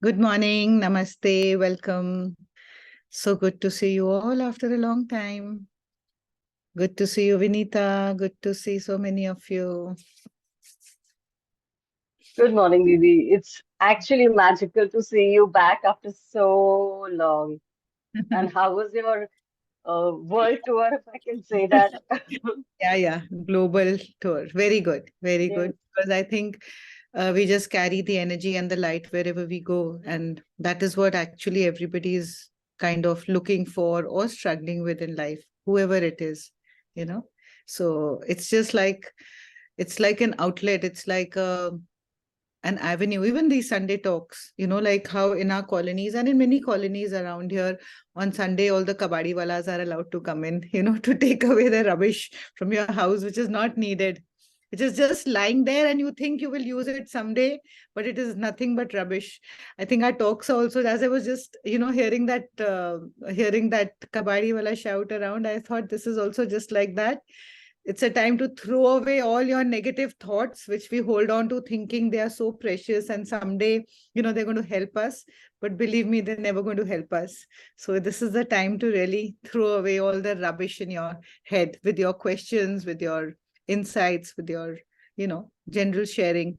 Good morning, namaste, welcome. So good to see you all after a long time. Good to see you, Vinita. Good to see so many of you. Good morning, Didi. It's actually magical to see you back after so long. And how was your world tour, if I can say that? Yeah, global tour. Very good, very good. Yes, Because I think we just carry the energy and the light wherever we go. And that is what actually everybody is kind of looking for or struggling with in life, whoever it is, you know. So it's like an outlet. It's like an avenue. Even these Sunday talks, like how in our colonies and in many colonies around here, on Sunday, all the kabadi walas are allowed to come in, to take away the rubbish from your house, which is not needed. It is just lying there and you think you will use it someday, but it is nothing but rubbish. I think our talks are also, as I was just, hearing that kabadi wala shout around, I thought this is also just like that. It's a time to throw away all your negative thoughts, which we hold on to thinking they are so precious and someday, they're going to help us. But believe me, they're never going to help us. So this is the time to really throw away all the rubbish in your head with your questions, with your insights, with your, general sharing.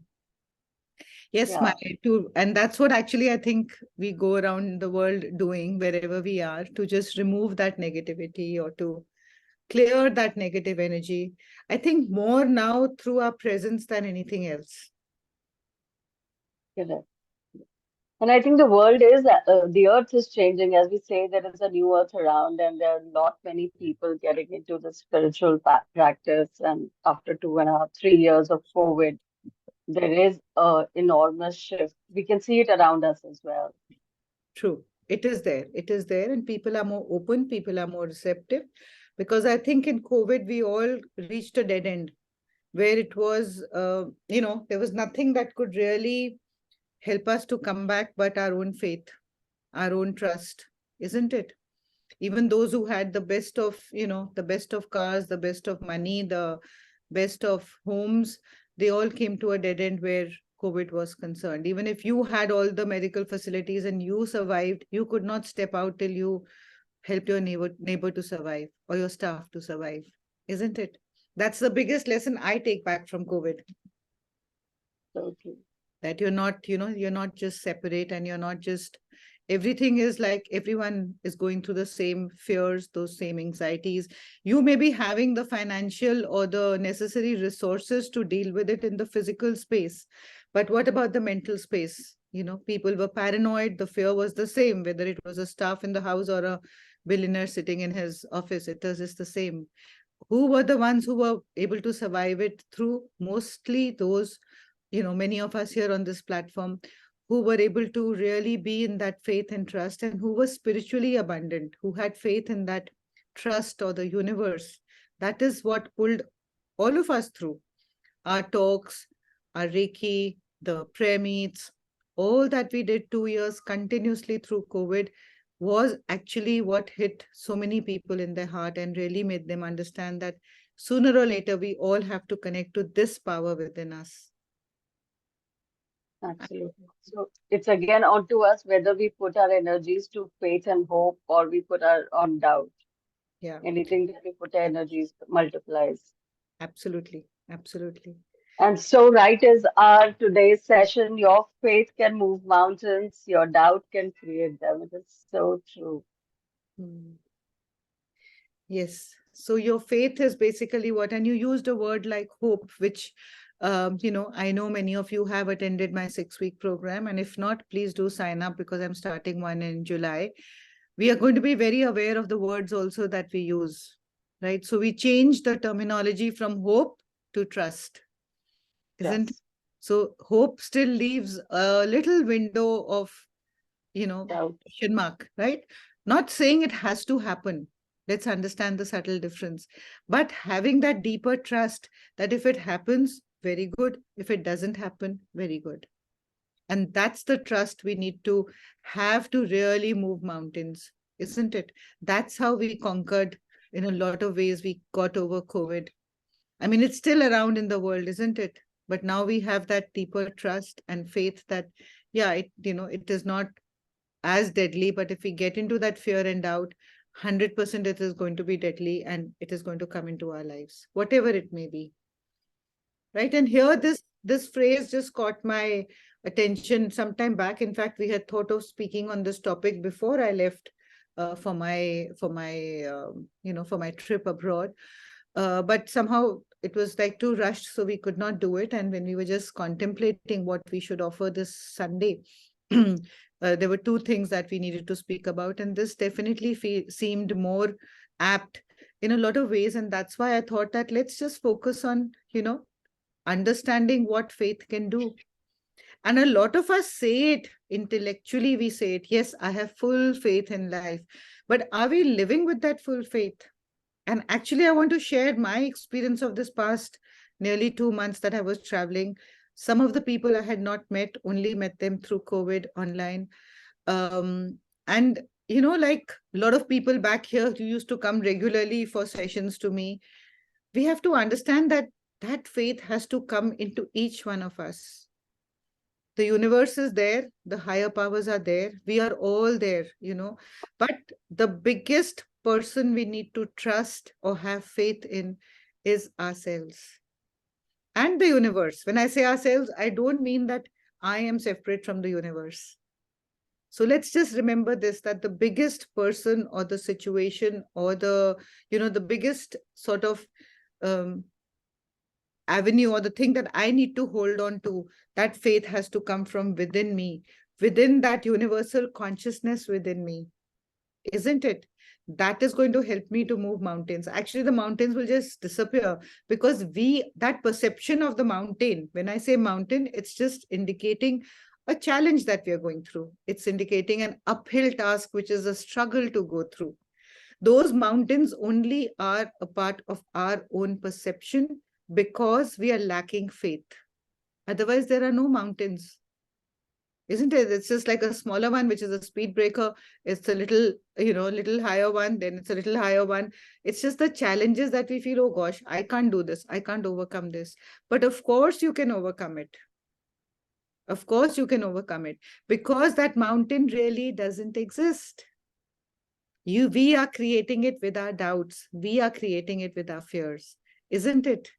Yes, my yeah, to and that's what actually I think we go around the world doing wherever we are to just remove that negativity or to clear that negative energy. I think more now through our presence than anything else. correct. And I think the world is, the earth is changing. As we say, there is a new earth around, and there are not many people getting into the spiritual practice. And after 2.5, 3 years of COVID, there is a enormous shift. We can see it around us as well. True. It is there. It is there. And people are more open, people are more receptive. Because I think in COVID, we all reached a dead end where it was, there was nothing that could really help us to come back but our own faith, our own trust, isn't it? Even those who had the best of, the best of cars, the best of money, the best of homes, they all came to a dead end where COVID was concerned. Even if you had all the medical facilities and you survived, you could not step out till you helped your neighbor to survive or your staff to survive, isn't it? That's the biggest lesson I take back from COVID, So true. that you're not, you're not just separate, and you're not just, everything is like everyone is going through the same fears, those same anxieties. You may be having the financial or the necessary resources to deal with it in the physical space, but what about the mental space? People were paranoid. The fear was the same, whether it was a staff in the house or a billionaire sitting in his office. It was just the same. Who were the ones who were able to survive it through? Mostly those, many of us here on this platform, who were able to really be in that faith and trust, and who were spiritually abundant, who had faith in that trust or the universe. That is what pulled all of us through. Our talks, our Reiki, the prayer meets, all that we did 2 years continuously through COVID was actually what hit so many people in their heart and really made them understand that sooner or later we all have to connect to this power within us. Absolutely. So it's again on to us whether we put our energies to faith and hope or we put our on doubt. Yeah, Anything that we put our energies multiplies. absolutely. Absolutely. And so right is our today's session. Your faith can move mountains, your doubt can create them. It is so true. Hmm. Yes. So your faith is basically what, and you used a word like hope, which, I know many of you have attended my 6-week program. And if not, please do sign up because I'm starting one in July. We are going to be very aware of the words also that we use, right? So we change the terminology from hope to trust, isn't it? Yes. So hope still leaves a little window of, Doubt. question mark, right? Not saying it has to happen. Let's understand the subtle difference. But having that deeper trust that if it happens, very good. If it doesn't happen, very good. And that's the trust we need to have to really move mountains, isn't it? That's how we conquered, in a lot of ways, we got over COVID. I mean, it's still around in the world, isn't it? But now we have that deeper trust and faith that, yeah, it is not as deadly, but if we get into that fear and doubt, 100% it is going to be deadly, and it is going to come into our lives, whatever it may be. Right. And here, this phrase just caught my attention some time back. In fact, we had thought of speaking on this topic before I left for my trip abroad. But somehow it was like too rushed, so we could not do it. And when we were just contemplating what we should offer this Sunday, there were two things that we needed to speak about, and this definitely seemed more apt in a lot of ways. And that's why I thought that let's just focus on, understanding what faith can do. And a lot of us say it intellectually, we say it, yes, I have full faith in life. But are we living with that full faith? And actually, I want to share my experience of this past nearly 2 months that I was traveling. Some of the people I had not met, only met them through COVID online. And, like a lot of people back here who used to come regularly for sessions to me, we have to understand that that faith has to come into each one of us. The universe is there, the higher powers are there, we are all there, but the biggest person we need to trust or have faith in is ourselves and the universe. When I say ourselves, I don't mean that I am separate from the universe. So let's just remember this, that the biggest person or the situation or the biggest sort of um, avenue or the thing that I need to hold on to, that faith has to come from within me, within that universal consciousness within me, isn't it? That is going to help me to move mountains. Actually, the mountains will just disappear because that perception of the mountain, when I say mountain, it's just indicating a challenge that we are going through. It's indicating an uphill task, which is a struggle to go through. Those mountains only are a part of our own perception because we are lacking faith. Otherwise, there are no mountains, isn't it? It's just like a smaller one, which is a speed breaker. It's a little higher one, then it's a little higher one. It's just the challenges that we feel, oh gosh, I can't do this. I can't overcome this. But of course, you can overcome it. Of course, you can overcome it because that mountain really doesn't exist. We are creating it with our doubts. We are creating it with our fears, isn't it?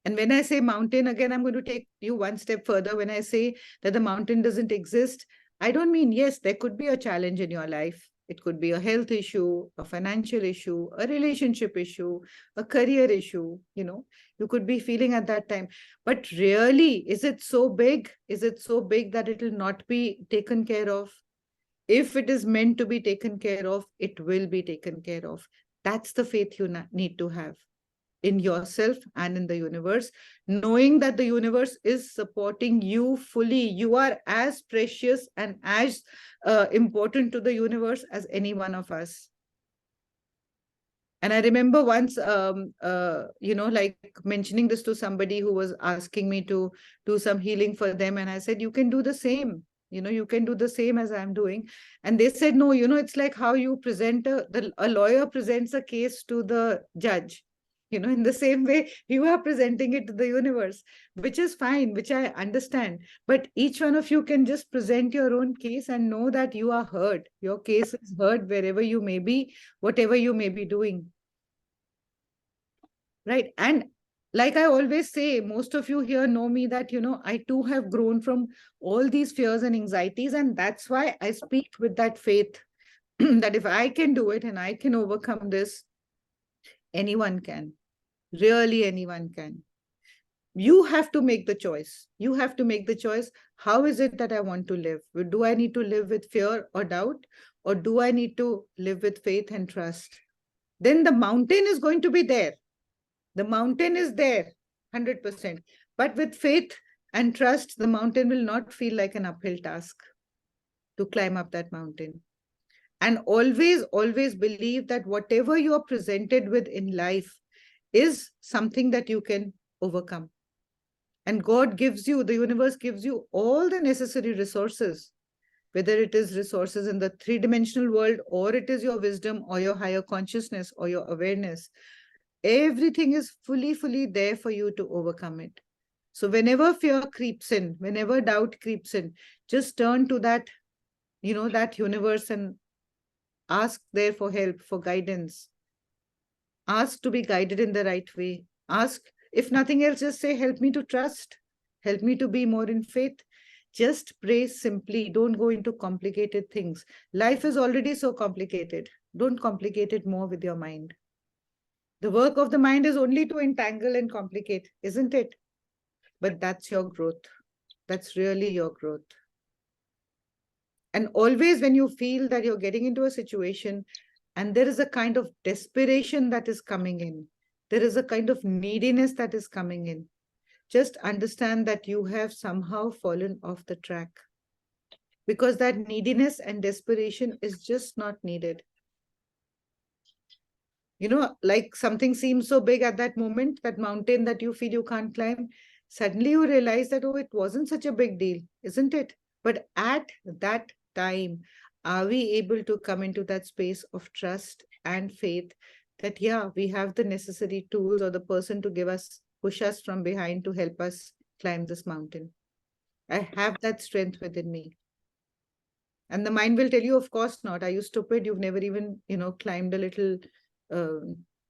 And when I say mountain, again, I'm going to take you one step further. When I say that the mountain doesn't exist, I don't mean, yes, there could be a challenge in your life. It could be a health issue, a financial issue, a relationship issue, a career issue, you could be feeling at that time. But really, is it so big? Is it so big that it will not be taken care of? If it is meant to be taken care of, it will be taken care of. That's the faith you need to have in yourself and in the universe, knowing that the universe is supporting you fully. You are as precious and as important to the universe as any one of us. And I remember once, like mentioning this to somebody who was asking me to do some healing for them. And I said, you can do the same. You can do the same as I'm doing. And they said, no, it's like how you present a lawyer presents a case to the judge. In the same way, you are presenting it to the universe, which is fine, which I understand. But each one of you can just present your own case and know that you are heard. Your case is heard wherever you may be, whatever you may be doing. Right. And like I always say, most of you here know me that, I too have grown from all these fears and anxieties. And that's why I speak with that faith that if I can do it and I can overcome this, anyone can. Really, anyone can. You have to make the choice. You have to make the choice. How is it that I want to live? Do I need to live with fear or doubt? Or do I need to live with faith and trust? Then the mountain is going to be there. The mountain is there, 100%. But with faith and trust, the mountain will not feel like an uphill task to climb up that mountain. And always, always believe that whatever you are presented with in life is something that you can overcome. And God gives you, the universe gives you all the necessary resources, whether it is resources in the three-dimensional world, or it is your wisdom or your higher consciousness or your awareness. Everything is fully there for you to overcome it. So whenever fear creeps in, whenever doubt creeps in, just turn to that, that universe and ask there for help, for guidance. Ask to be guided in the right way. Ask, if nothing else, just say, help me to trust, help me to be more in faith. Just pray simply. Don't go into complicated things. Life is already so complicated. Don't complicate it more with your mind. The work of the mind is only to entangle and complicate, isn't it? But that's your growth. That's really your growth. And always when you feel that you're getting into a situation and there is a kind of desperation that is coming in, there is a kind of neediness that is coming in, just understand that you have somehow fallen off the track, because that neediness and desperation is just not needed. Like something seems so big at that moment, that mountain that you feel you can't climb, suddenly you realize that, oh, it wasn't such a big deal, isn't it? But at that time, are we able to come into that space of trust and faith that, yeah, we have the necessary tools or the person to push us from behind to help us climb this mountain? I have that strength within me. And the mind will tell you, of course not. Are you stupid? You've never even, climbed a uh,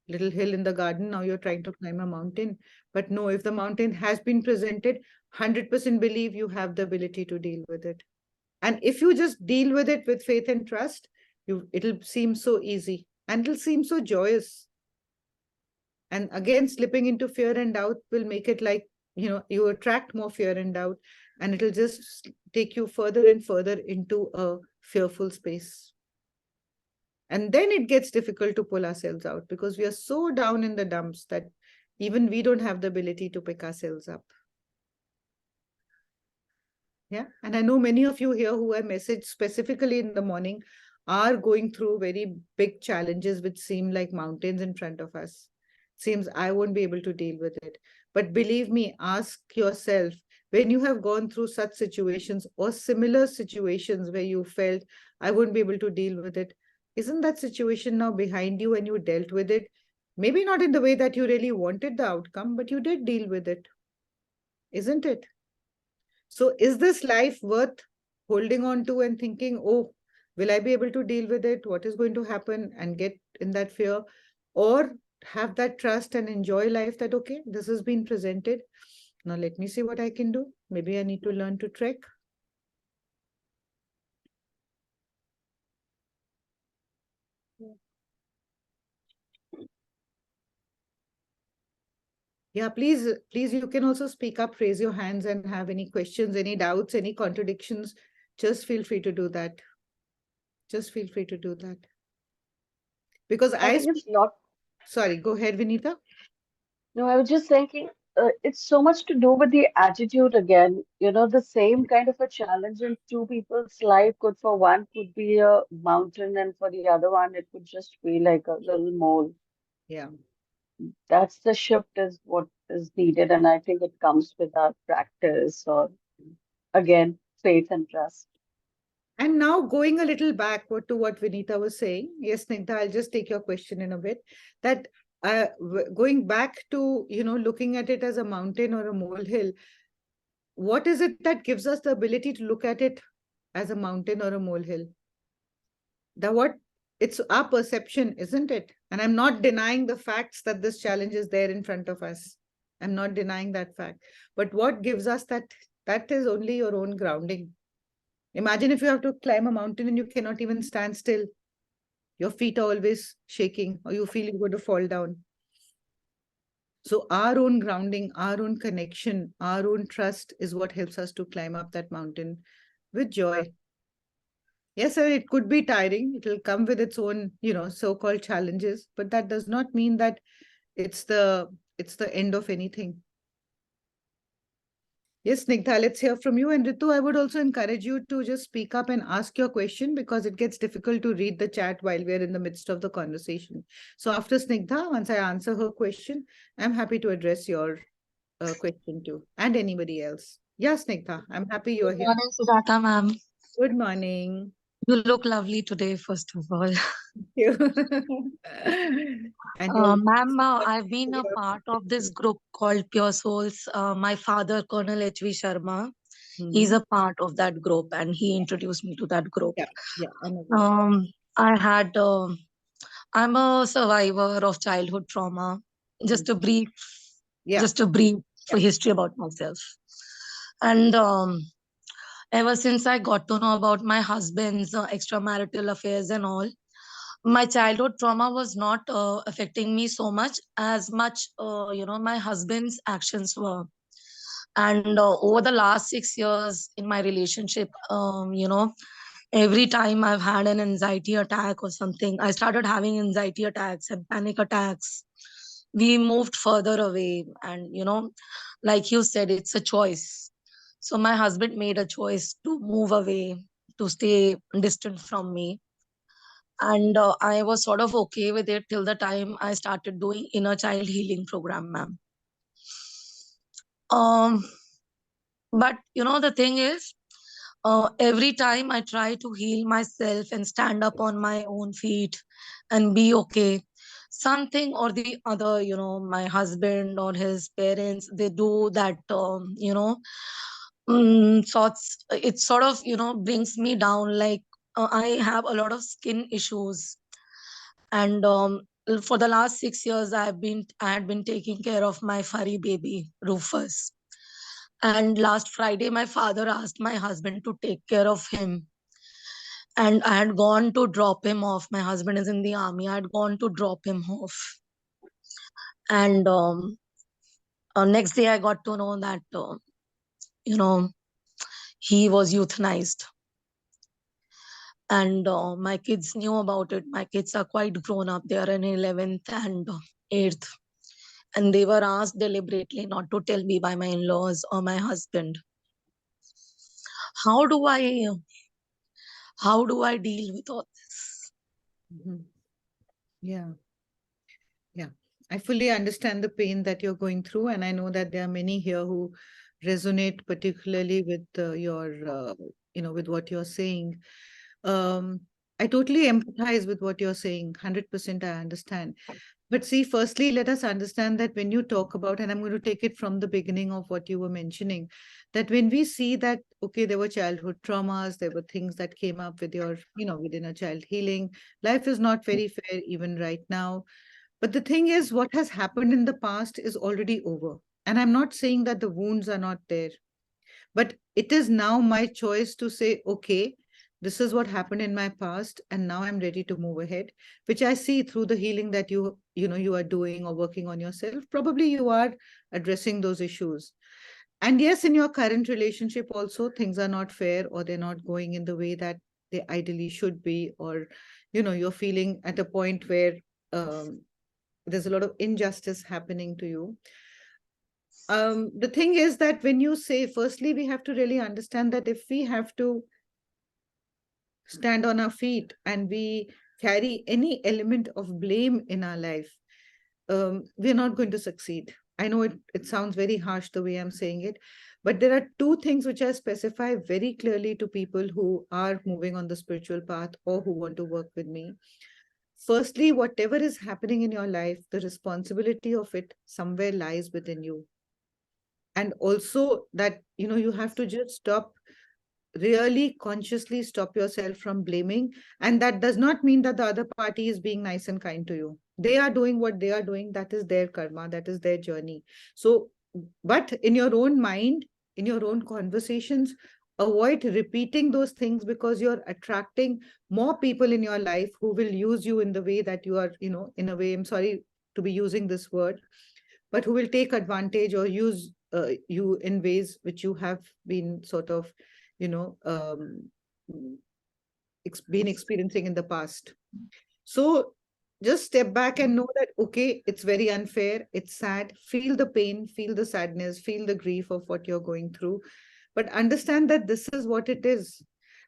little hill in the garden. Now you're trying to climb a mountain. But no, if the mountain has been presented, 100% believe you have the ability to deal with it. And if you just deal with it with faith and trust, it'll seem so easy and it'll seem so joyous. And again, slipping into fear and doubt will make it like, you attract more fear and doubt, and it'll just take you further and further into a fearful space. And then it gets difficult to pull ourselves out because we are so down in the dumps that even we don't have the ability to pick ourselves up. Yeah. And I know many of you here who I messaged specifically in the morning are going through very big challenges which seem like mountains in front of us. Seems I won't be able to deal with it. But believe me, ask yourself, when you have gone through such situations or similar situations where you felt I won't be able to deal with it, isn't that situation now behind you and you dealt with it? Maybe not in the way that you really wanted the outcome, but you did deal with it, isn't it? So is this life worth holding on to and thinking, oh, will I be able to deal with it? What is going to happen? And get in that fear? Or have that trust and enjoy life that, okay, this has been presented. Now let me see what I can do. Maybe I need to learn to trek. Yeah, please, you can also speak up, raise your hands and have any questions, any doubts, any contradictions. Just feel free to do that. Just feel free to do that. Because I think it's not. Sorry, go ahead, Vinita. No, I was just thinking, it's so much to do with the attitude again. The same kind of a challenge in two people's life could, for one, could be a mountain, and for the other one, it could just be like a little mole. Yeah. That's the shift is what is needed, and I think it comes with our practice or again, faith and trust. And now going a little backward to what Vinita was saying. Yes, Snigdha, I'll just take your question in a bit. That going back to, looking at it as a mountain or a molehill, what is it that gives us the ability to look at it as a mountain or a molehill? It's our perception, isn't it? And I'm not denying the facts that this challenge is there in front of us. I'm not denying that fact. But what gives us that is only your own grounding. Imagine if you have to climb a mountain and you cannot even stand still. Your feet are always shaking or you feel you're going to fall down. So our own grounding, our own connection, our own trust is what helps us to climb up that mountain with joy. Yes, sir, it could be tiring. It will come with its own, so-called challenges, but that does not mean that it's the end of anything. Yes, Snigdha, let's hear from you. And Ritu, I would also encourage you to just speak up and ask your question because it gets difficult to read the chat while we're in the midst of the conversation. So after Snigdha, once I answer her question, I'm happy to address your question too, and anybody else. Yeah, Snigdha, I'm happy you're Good here. morning, Sujata ma'am. Good morning. You look lovely today, first of all. you. And your Ma'am, I've been a part of this group called Pure Souls. My father, Colonel H.V. Sharma, he's Mhm. a part of that group and he introduced me to that group. Yeah, yeah, I'm aware. Um, I had, I'm a survivor of childhood trauma. Mhm. Just a brief, Yeah, just a brief yeah. history about myself. And ever since I got to know about my husband's extramarital affairs and all, my childhood trauma was not affecting me so much, my husband's actions were. And over the last 6 years in my relationship, every time I've had an anxiety attack or something, I started having anxiety attacks and panic attacks. We moved further away, and like you said, it's a choice. So my husband made a choice to move away, to stay distant from me. And I was sort of okay with it till the time I started doing inner child healing program, ma'am. um but the thing is, every time I try to heal myself and stand up on my own feet and be okay, something or the other, my husband or his parents, they do that, sorts it sort of brings me down. Like, I have a lot of skin issues. And for the last 6 years, I had been taking care of my furry baby Rufus. And last Friday, my father asked my husband to take care of him. And I had gone to drop him off. My husband is in the army. I had gone to drop him off. And next day, I got to know that, you know, he was euthanized. And my kids knew about it. My kids are quite grown up. They are in 11th and 8th. And they were asked deliberately not to tell me by my in-laws or my husband. How do I how do I deal with all this? Mhm. Yeah, yeah. I fully understand the pain that you're going through, and I know that there are many here who resonate particularly with with what you're saying. Um, I totally empathize with what you're saying. 100% I understand. But see, firstly, let us understand that when you talk about, and I'm going to take it from the beginning of what you were mentioning, that when we see that, okay, there were childhood traumas, there were things that came up with within a child healing. Life is not very fair even right now. But the thing is, what has happened in the past is already over. And I'm not saying that the wounds are not there, but it is now my choice to say, okay, this is what happened in my past, and now I'm ready to move ahead, which I see through the healing that you are doing or working on yourself. Probably you are addressing those issues. And yes, in your current relationship also, things are not fair or they're not going in the way that they ideally should be, or you're feeling at a point where um, there's a lot of injustice happening to you. The thing is that when you say, firstly, we have to really understand that if we have to stand on our feet and we carry any element of blame in our life, we're not going to succeed. I know it sounds very harsh the way I'm saying it, but there are two things which I specify very clearly to people who are moving on the spiritual path or who want to work with me. Firstly, whatever is happening in your life, the responsibility of it somewhere lies within you. And also that you have to just stop, really consciously stop yourself from blaming. And that does not mean that the other party is being nice and kind to you. They are doing what they are doing. That is their karma, that is their journey. So, but in your own mind, in your own conversations, avoid repeating those things, because you're attracting more people in your life who will use you in the way that you are, in a way, I'm sorry to be using this word, but who will take advantage or use you in ways which you have been sort of, you know, um, been experiencing in the past. So just step back and know that, okay, it's very unfair, it's sad, feel the pain, feel the sadness, feel the grief of what you're going through, but understand that this is what it is.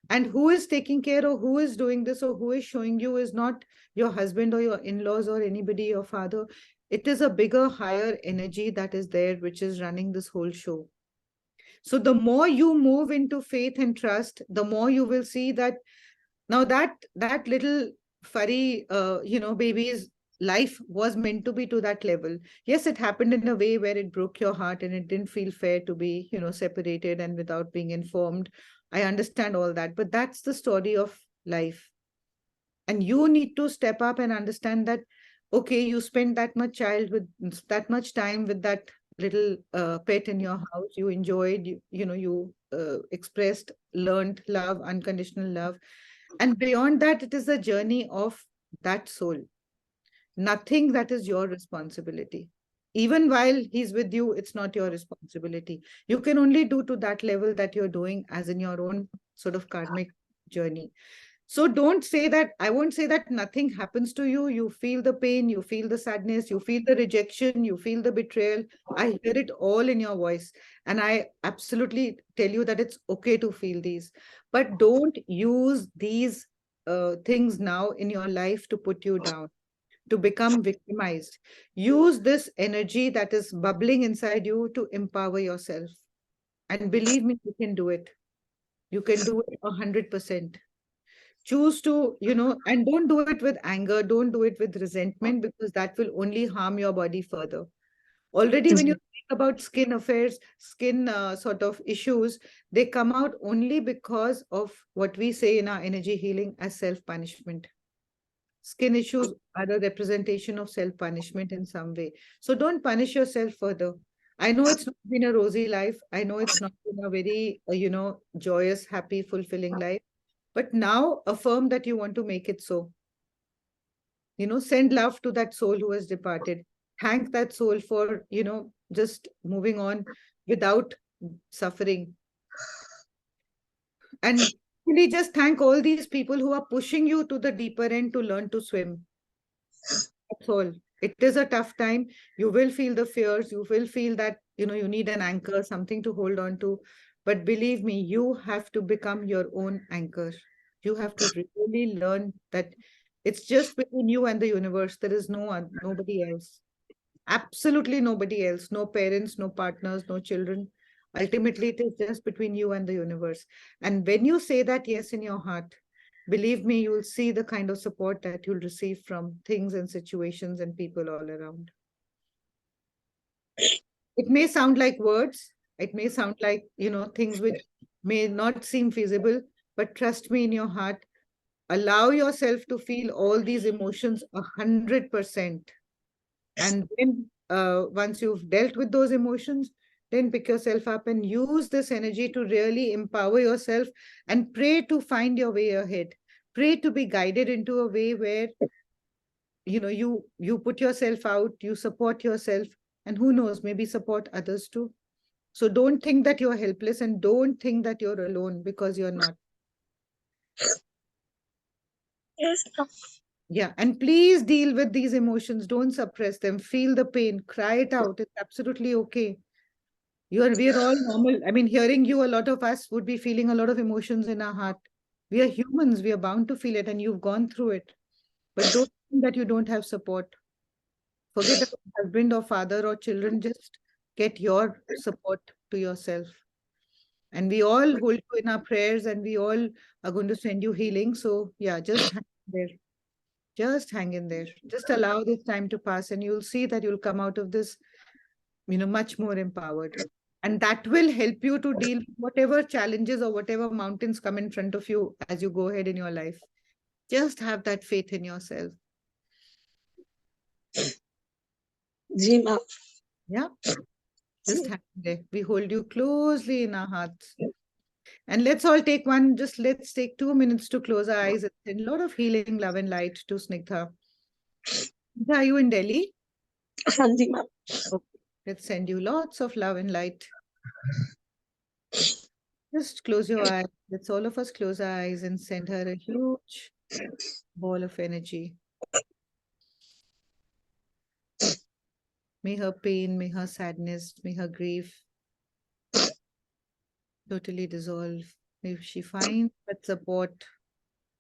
And who is taking care, or who is doing this, or who is showing you, is not your husband or your in-laws or anybody, your father. It is a bigger, higher energy that is there, which is running this whole show. So the more you move into faith and trust, the more you will see that now that little furry, baby's life was meant to be to that level. Yes, it happened in a way where it broke your heart and it didn't feel fair to be, separated and without being informed. I understand all that, but that's the story of life. And you need to step up and understand that, okay, you spent that much time with that little pet in your house. You enjoyed, you expressed, learned love, unconditional love. And beyond that, it is a journey of that soul. Nothing that is your responsibility. Even while he's with you, it's not your responsibility. You can only do to that level that you're doing as in your own sort of karmic journey. So don't say that, I won't say that nothing happens to you. You feel the pain, you feel the sadness, you feel the rejection, you feel the betrayal. I hear it all in your voice. And I absolutely tell you that it's okay to feel these. But don't use these things now in your life to put you down, to become victimized. Use this energy that is bubbling inside you to empower yourself. And believe me, you can do it. You can do it 100%. Choose to, and don't do it with anger, don't do it with resentment, because that will only harm your body further. Already, when you think about skin affairs, skin sort of issues, they come out only because of what we say in our energy healing as self-punishment. Skin issues are a representation of self-punishment in some way. So don't punish yourself further. I know it's not been a rosy life. I know it's not been a very, joyous, happy, fulfilling life. But now affirm that you want to make it so. Send love to that soul who has departed. Thank that soul for, just moving on without suffering. And really just thank all these people who are pushing you to the deeper end to learn to swim. That's all. It is a tough time. You will feel the fears. You will feel that, you need an anchor, something to hold on to. But believe me, you have to become your own anchor. You have to really learn that it's just between you and the universe. There is nobody else. Absolutely nobody else. No parents, no partners, no children. Ultimately, it is just between you and the universe. And when you say that yes in your heart, believe me, you'll see the kind of support that you'll receive from things and situations and people all around. It may sound like words, it may sound like, things which may not seem feasible, but trust me in your heart, allow yourself to feel all these emotions 100%. And then once you've dealt with those emotions, then pick yourself up and use this energy to really empower yourself and pray to find your way ahead. Pray to be guided into a way where you put yourself out, you support yourself, and who knows, maybe support others too. So don't think that you're helpless and don't think that you're alone, because you're not. Yes, ma'am. Yeah, and please deal with these emotions. Don't suppress them. Feel the pain, cry it out. It's absolutely okay. We're all normal. I mean, hearing you, a lot of us would be feeling a lot of emotions in our heart. We are humans. We are bound to feel it, and you've gone through it. But don't think that you don't have support. Forget about husband or father or children. Just get your support to yourself. And we all hold you in our prayers, and we all are going to send you healing. So yeah, just hang in there. Just hang in there. Just allow this time to pass, and you'll see that you'll come out of this, much more empowered. And that will help you to deal with whatever challenges or whatever mountains come in front of you as you go ahead in your life. Just have that faith in yourself. Ji, ma'am. Yeah. Just hang there. We hold you closely in our hearts. And let's all take let's take 2 minutes to close our eyes and send a lot of healing, love, and light to Snigdha. Are you in Delhi? हाँ जी, ma'am. Okay. Let's send you lots of love and light. Just close your eyes. Let's all of us close our eyes and send her a huge ball of energy. May her pain, may her sadness, may her grief totally dissolve. May she find that support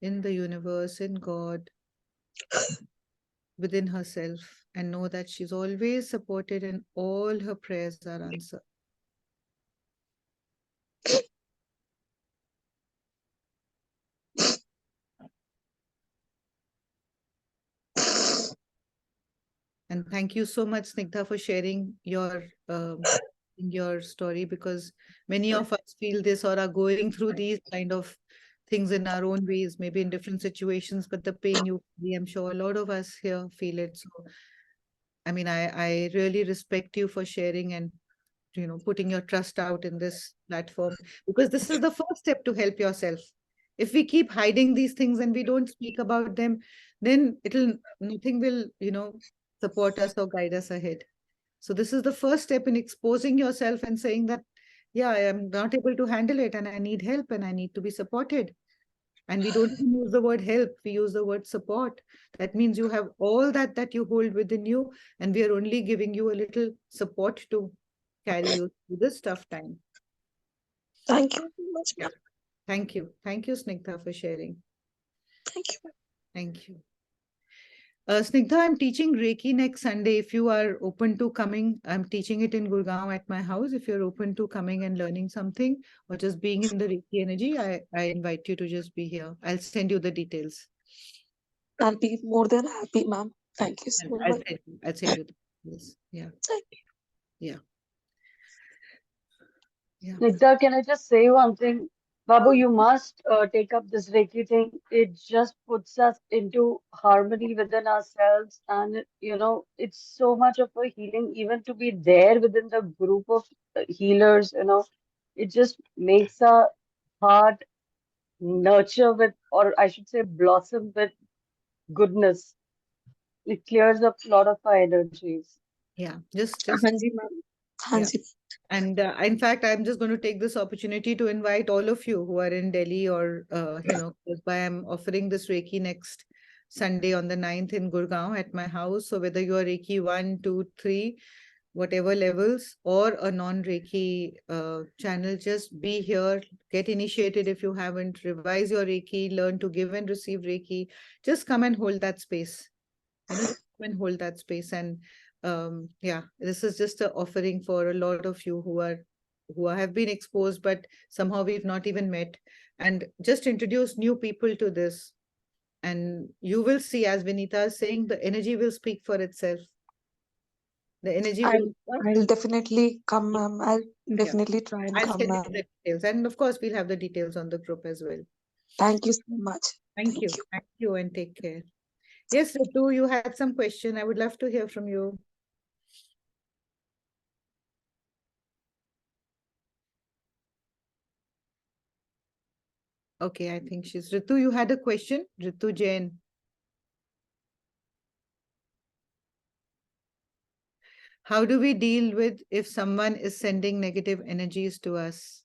in the universe, in God, within herself, and know that she's always supported and all her prayers are answered. And thank you so much, Snigdha, for sharing your story, because many of us feel this or are going through these kind of things in our own ways, maybe in different situations, but the pain you feel, I'm sure a lot of us here feel it. So, I mean, I really respect you for sharing and, putting your trust out in this platform, because this is the first step to help yourself. If we keep hiding these things and we don't speak about them, then nothing will, support us or guide us ahead. So this is the first step in exposing yourself and saying that, yeah, I am not able to handle it and I need help and I need to be supported. And we don't even use the word help, we use the word support. That means you have all that you hold within you, and we are only giving you a little support to carry you through this tough time. Thank you so much, Yeah. ma'am. Thank you, Snigdha, for sharing. Thank you. Thank you. Snigdha, I'm teaching Reiki next Sunday. If you are open to coming, I'm teaching it in Gurgaon at my house. If you're open to coming and learning something or just being in the Reiki energy, I invite you to just be here. I'll send you the details. I'll be more than happy, ma'am. Thank you so much. I'll send you the details. Yeah. Thank you. Yeah. Yeah. Nigda, can I just say one thing? Babu, you must take up this Reiki thing. It just puts us into harmony within ourselves, and it's so much of a healing, even to be there within the group of healers. It just makes our heart nurture with, or I should say, blossom with goodness. It clears up a lot of our energies. Yeah. Just हाँ जी, ma'am. हाँ yeah. Ji. And in fact, I'm just going to take this opportunity to invite all of you who are in Delhi or, close by. I'm offering this Reiki next Sunday on the 9th in Gurgaon at my house. So whether you are Reiki 1, 2, 3, whatever levels, or a non-Reiki channel, just be here, get initiated if you haven't, revise your Reiki, learn to give and receive Reiki. Just come and hold that space. Just come and hold that space. And yeah, this is just an offering for a lot of you have been exposed, but somehow we've not even met, and just introduce new people to this. And you will see, as Vinita is saying, the energy will speak for itself. The energy will. I'll definitely come, ma'am. I'll Yeah, definitely try and I'll come, send you ma'am. the details. And of course, we'll have the details on the group as well. Thank you so much. Thank you. Thank you, and take care. Yes, Ritu, you had some question. I would love to hear from you. Okay, I think she's Ritu. You had a question, Ritu Jain. How do we deal with if someone is sending negative energies to us?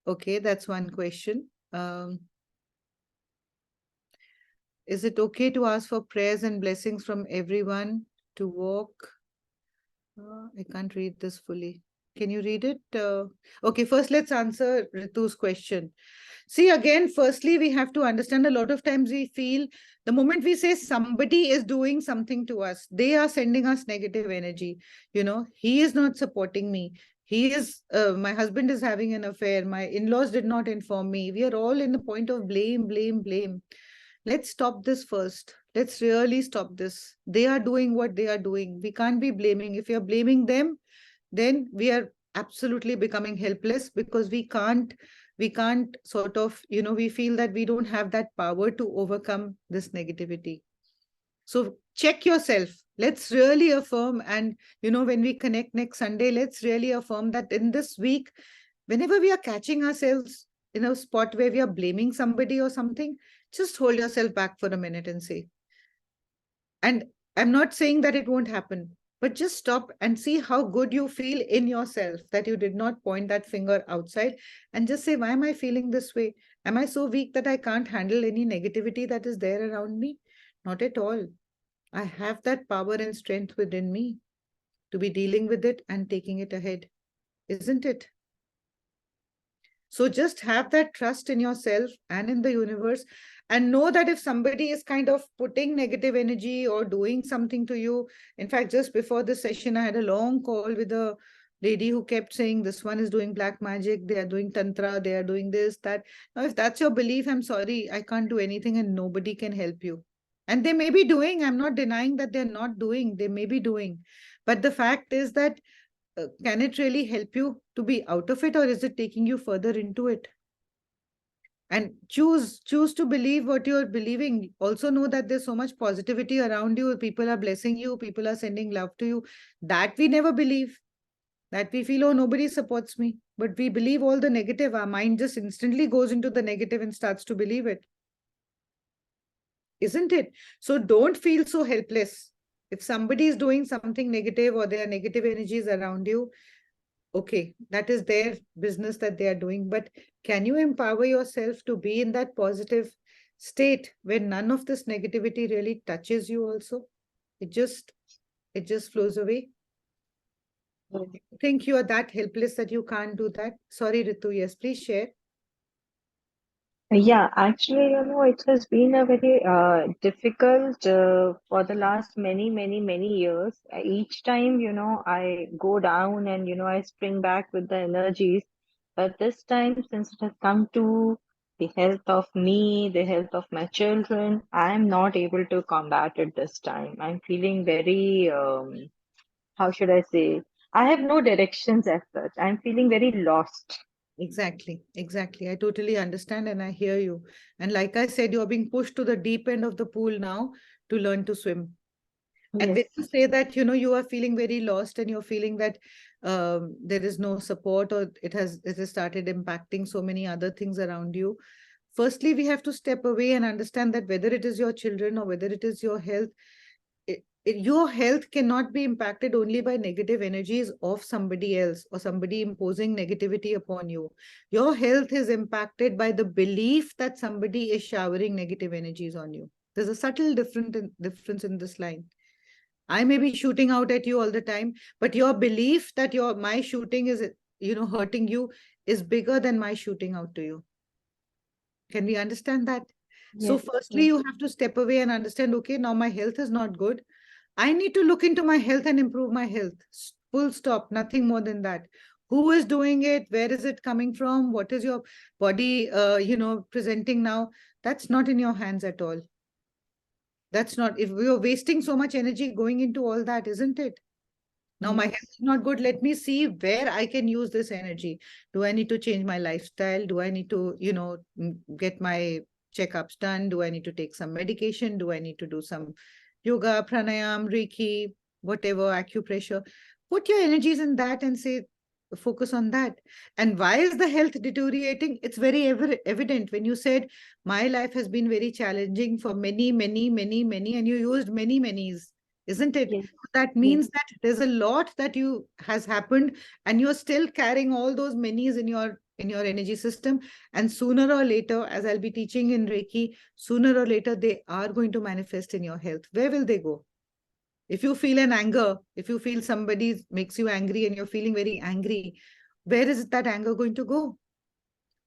Okay, that's one question. Is it okay to ask for prayers and blessings from everyone to walk? I can't read this fully. Can you read it? Okay, first let's answer Ritu's question. See, again, firstly, we have to understand a lot of times we feel the moment we say somebody is doing something to us, they are sending us negative energy. He is not supporting me. My husband is having an affair. My in-laws did not inform me. We are all in the point of blame, blame, blame. Let's stop this first. Let's really stop this. They are doing what they are doing. We can't be blaming. If you're blaming them, then we are absolutely becoming helpless, because we can't sort of, we feel that we don't have that power to overcome this negativity. So check yourself. Let's really affirm. And, when we connect next Sunday, let's really affirm that in this week, whenever we are catching ourselves in a spot where we are blaming somebody or something, just hold yourself back for a minute and say, and I'm not saying that it won't happen, but just stop and see how good you feel in yourself that you did not point that finger outside, and just say, why am I feeling this way? Am I so weak that I can't handle any negativity that is there around me? Not at all. I have that power and strength within me to be dealing with it and taking it ahead, isn't it? So just have that trust in yourself and in the universe, and know that if somebody is kind of putting negative energy or doing something to you. In fact, just before this session, I had a long call with a lady who kept saying, this one is doing black magic, they are doing tantra, they are doing this, that. Now, if that's your belief, I'm sorry, I can't do anything and nobody can help you. And they may be doing, I'm not denying that they're not doing, they may be doing. But the fact is that, can it really help you to be out of it, or is it taking you further into it? And choose to believe what you're believing. Also know that there's so much positivity around you. People are blessing you, people are sending love to you, that we never believe. That we feel, oh, nobody supports me, but we believe all the negative. Our mind just instantly goes into the negative and starts to believe it, isn't it? So don't feel so helpless. If somebody is doing something negative or there are negative energies around you, okay, that is their business that they are doing. But can you empower yourself to be in that positive state where none of this negativity really touches you also? It just flows away. Mm. You think you are that helpless that you can't do that? Sorry, Ritu. Yes, please share. Yeah, actually, it has been a very difficult for the last many years. Each time, I go down and, I spring back with the energies. But this time, since it has come to the health of me, the health of my children, I am not able to combat it this time. I'm feeling very, how should I say? I have no directions as such. I'm feeling very lost. Exactly, exactly. I totally understand and I hear you. And like I said, you're being pushed to the deep end of the pool now to learn to swim. And when you Yes. say that, you are feeling very lost and you're feeling that there is no support, or it has started impacting so many other things around you. Firstly, we have to step away and understand that whether it is your children or whether it is your health, your health cannot be impacted only by negative energies of somebody else or somebody imposing negativity upon you. Your health is impacted by the belief that somebody is showering negative energies on you. There's a subtle difference in this line. I may be shooting out at you all the time, but your belief that my shooting is, hurting you is bigger than my shooting out to you. Can we understand that? So Yes. firstly, Yes. you have to step away and understand, okay, now my health is not good. I need to look into my health and improve my health. Full stop, nothing more than that. Who is doing it? Where is it coming from? What is your body, presenting now? That's not in your hands at all. That's not, if we are wasting so much energy going into all that, isn't it? Now my health Yes. is not good. Let me see where I can use this energy. Do I need to change my lifestyle? Do I need to, get my checkups done? Do I need to take some medication? Do I need to do some yoga, pranayam, Reiki, whatever, acupressure? Put your energies in that and say, focus on that. And why is the health deteriorating? It's very evident when you said, my life has been very challenging for many, and you used many's, isn't it? Yes. That Yes. means that there's a lot that you has happened and you're still carrying all those many's in your energy system, and sooner or later, as I'll be teaching in Reiki, sooner or later they are going to manifest in your health. Where will they go? If you feel an anger, if you feel somebody makes you angry and you're feeling very angry, where is that anger going to go?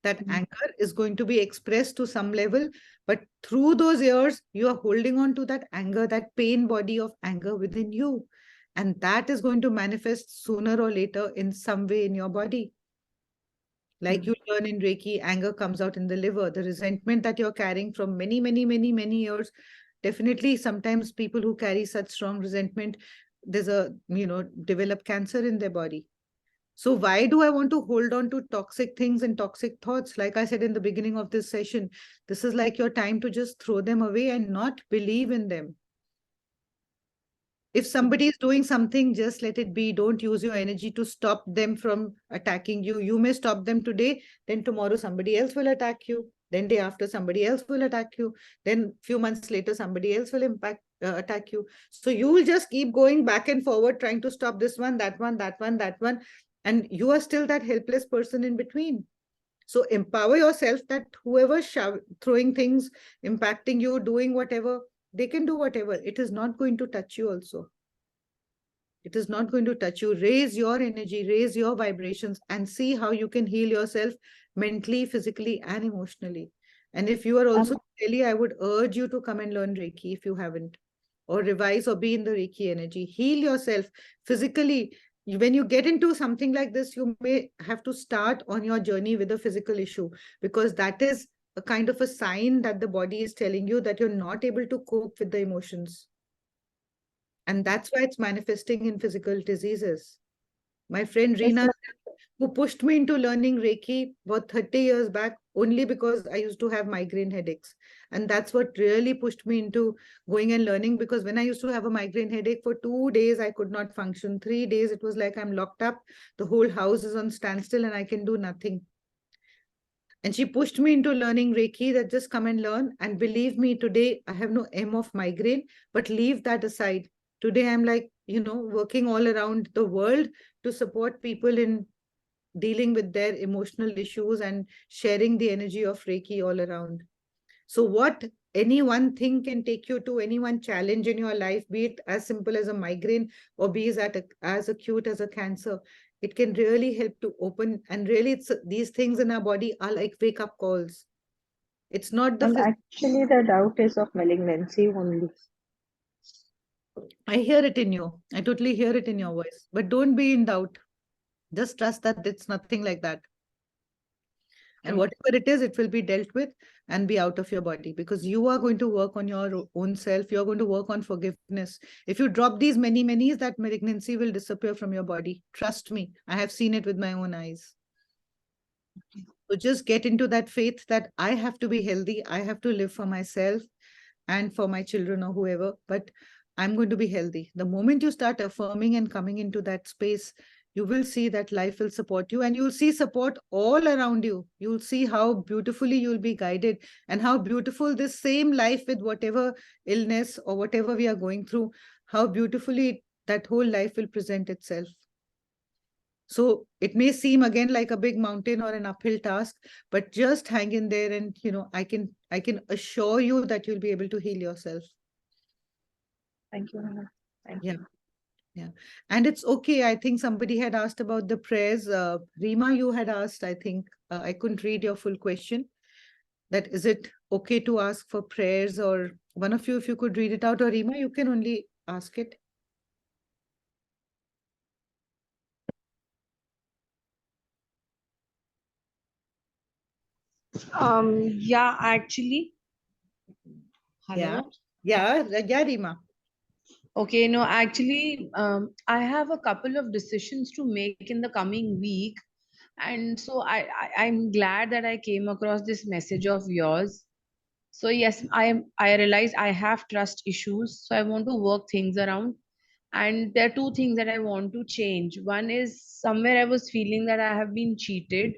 That Mm. anger is going to be expressed to some level, but through those years you are holding on to that anger, that pain body of anger within you, and that is going to manifest sooner or later in some way in your body. Like Mm. you learn in Reiki, anger comes out in the liver. The resentment that you're carrying from many years, definitely sometimes people who carry such strong resentment, there's a, develop cancer in their body. So why do I want to hold on to toxic things and toxic thoughts? Like I said in the beginning of this session, this is like your time to just throw them away and not believe in them. If somebody is doing something, just let it be. Don't use your energy to stop them from attacking you. You may stop them today, then tomorrow somebody else will attack you. Then day after somebody else will attack you. Then few months later somebody else will attack you. So you will just keep going back and forward trying to stop this one, that one, that one, that one, and you are still that helpless person in between. So empower yourself that whoever throwing things, impacting you, doing whatever, they can do whatever. It is not going to touch you also. It is not going to touch you. Raise your energy, raise your vibrations, and see how you can heal yourself mentally, physically, and emotionally. And if you are Um, also Delhi, I would urge you to come and learn Reiki if you haven't, or revise or be in the Reiki energy. Heal yourself physically. When you get into something like this, you may have to start on your journey with a physical issue, because that is a kind of a sign that the body is telling you that you're not able to cope with the emotions. And that's why it's manifesting in physical diseases. My friend It's Reena, who pushed me into learning Reiki about 30 years back, only because I used to have migraine headaches. And that's what really pushed me into going and learning, because when I used to have a migraine headache for 2 days, I could not function. 3 days, it was like I'm locked up. The whole house is on standstill and I can do nothing. And she pushed me into learning Reiki, that just come and learn. And believe me, today I have no M of migraine, but leave that aside. Today I'm like, working all around the world to support people in dealing with their emotional issues and sharing the energy of Reiki all around. So what any one thing can take you to, any one challenge in your life, be it as simple as a migraine or be as acute as a cancer, it can really help to open. And really, these things in our body are like wake up calls. It's not the and physical. actually the doubt is of malignancy only. I hear it in you. I totally hear it in your voice. But don't be in doubt. Just trust that it's nothing like that. And whatever it is, it will be dealt with and be out of your body, because you are going to work on your own self. You're going to work on forgiveness. If you drop these many, that malignancy will disappear from your body. Trust me, I have seen it with my own eyes. So just get into that faith that I have to be healthy. I have to live for myself and for my children or whoever, but I'm going to be healthy. The moment you start affirming and coming into that space, you will see that life will support you, and you'll see support all around you. You'll see how beautifully you'll be guided, and how beautiful this same life, with whatever illness or whatever we are going through, how beautifully that whole life will present itself. So it may seem again like a big mountain or an uphill task, but just hang in there, and I can assure you that you'll be able to heal yourself. Thank you, Hannah. Thank Yeah. you. Yeah. And it's okay. I think somebody had asked about the prayers. Rima, you had asked, I think, I couldn't read your full question. That is it okay to ask for prayers, or one of you, if you could read it out, or Rima, you can only ask it. Yeah, actually, Yeah. hello. Yeah, Rima. Okay, no, actually, I have a couple of decisions to make in the coming week, and so I'm glad that I came across this message of yours. So yes, I realize I have trust issues, so I want to work things around. And there are two things that I want to change. One is, somewhere I was feeling that I have been cheated,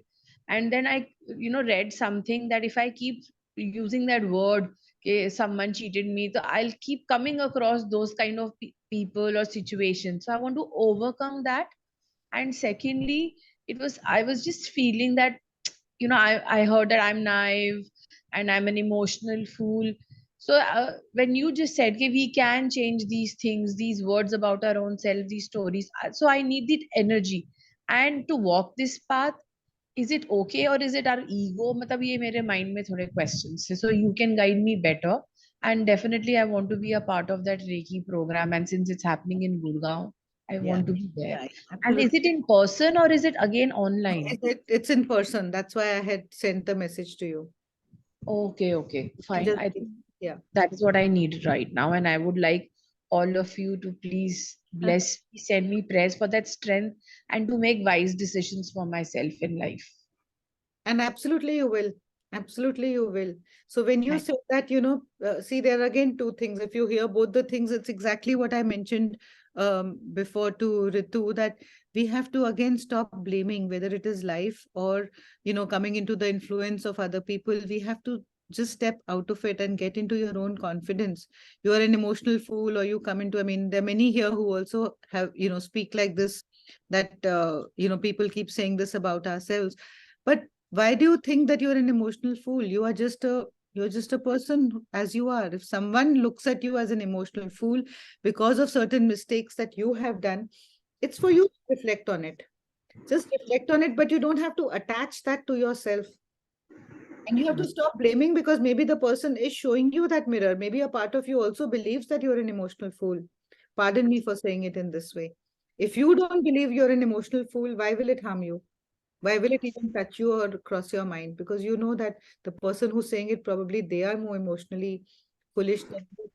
and then I read something that if I keep using that word, okay, someone cheated me, so I'll keep coming across those kind of people or situations. So I want to overcome that. And secondly, I was just feeling that I heard that I'm naive and I'm an emotional fool. So when you just said, okay, we can change these things, these words about our own self, these stories, so I need that energy. And to walk this path, is it okay or is it our ego? मतलब ये मेरे mind में थोड़े questions है. So you can guide me better. And definitely I want to be a part of that Reiki program. And since it's happening in Gurgaon, I Yeah. want to be there. Yeah, And is absolutely. it in person or is it again online? It's in person. That's why I had sent the message to you. Okay, okay, And fine. just, I think yeah. that is what I need right now. And I would like all of you to please bless me, send me prayers for that strength and to make wise decisions for myself in life. And absolutely you will. Absolutely you will. So when you Thank say that, see, there are again two things. If you hear both the things, it's exactly what I mentioned before to Ritu, that we have to again stop blaming, whether it is life or, coming into the influence of other people. We have to just step out of it and get into your own confidence. You are an emotional fool, or you come into, I mean, there are many here who also have, speak like this, that, people keep saying this about ourselves. But why do you think that you're an emotional fool? You're just a person as you are. If someone looks at you as an emotional fool because of certain mistakes that you have done, it's for you to reflect on it. Just reflect on it, but you don't have to attach that to yourself. And you have to stop blaming, because maybe the person is showing you that mirror. Maybe a part of you also believes that you're an emotional fool. Pardon me for saying it in this way. If you don't believe you're an emotional fool, why will it harm you? Why will it even touch you or cross your mind? Because you know that the person who's saying it, probably they are more emotionally foolish than you.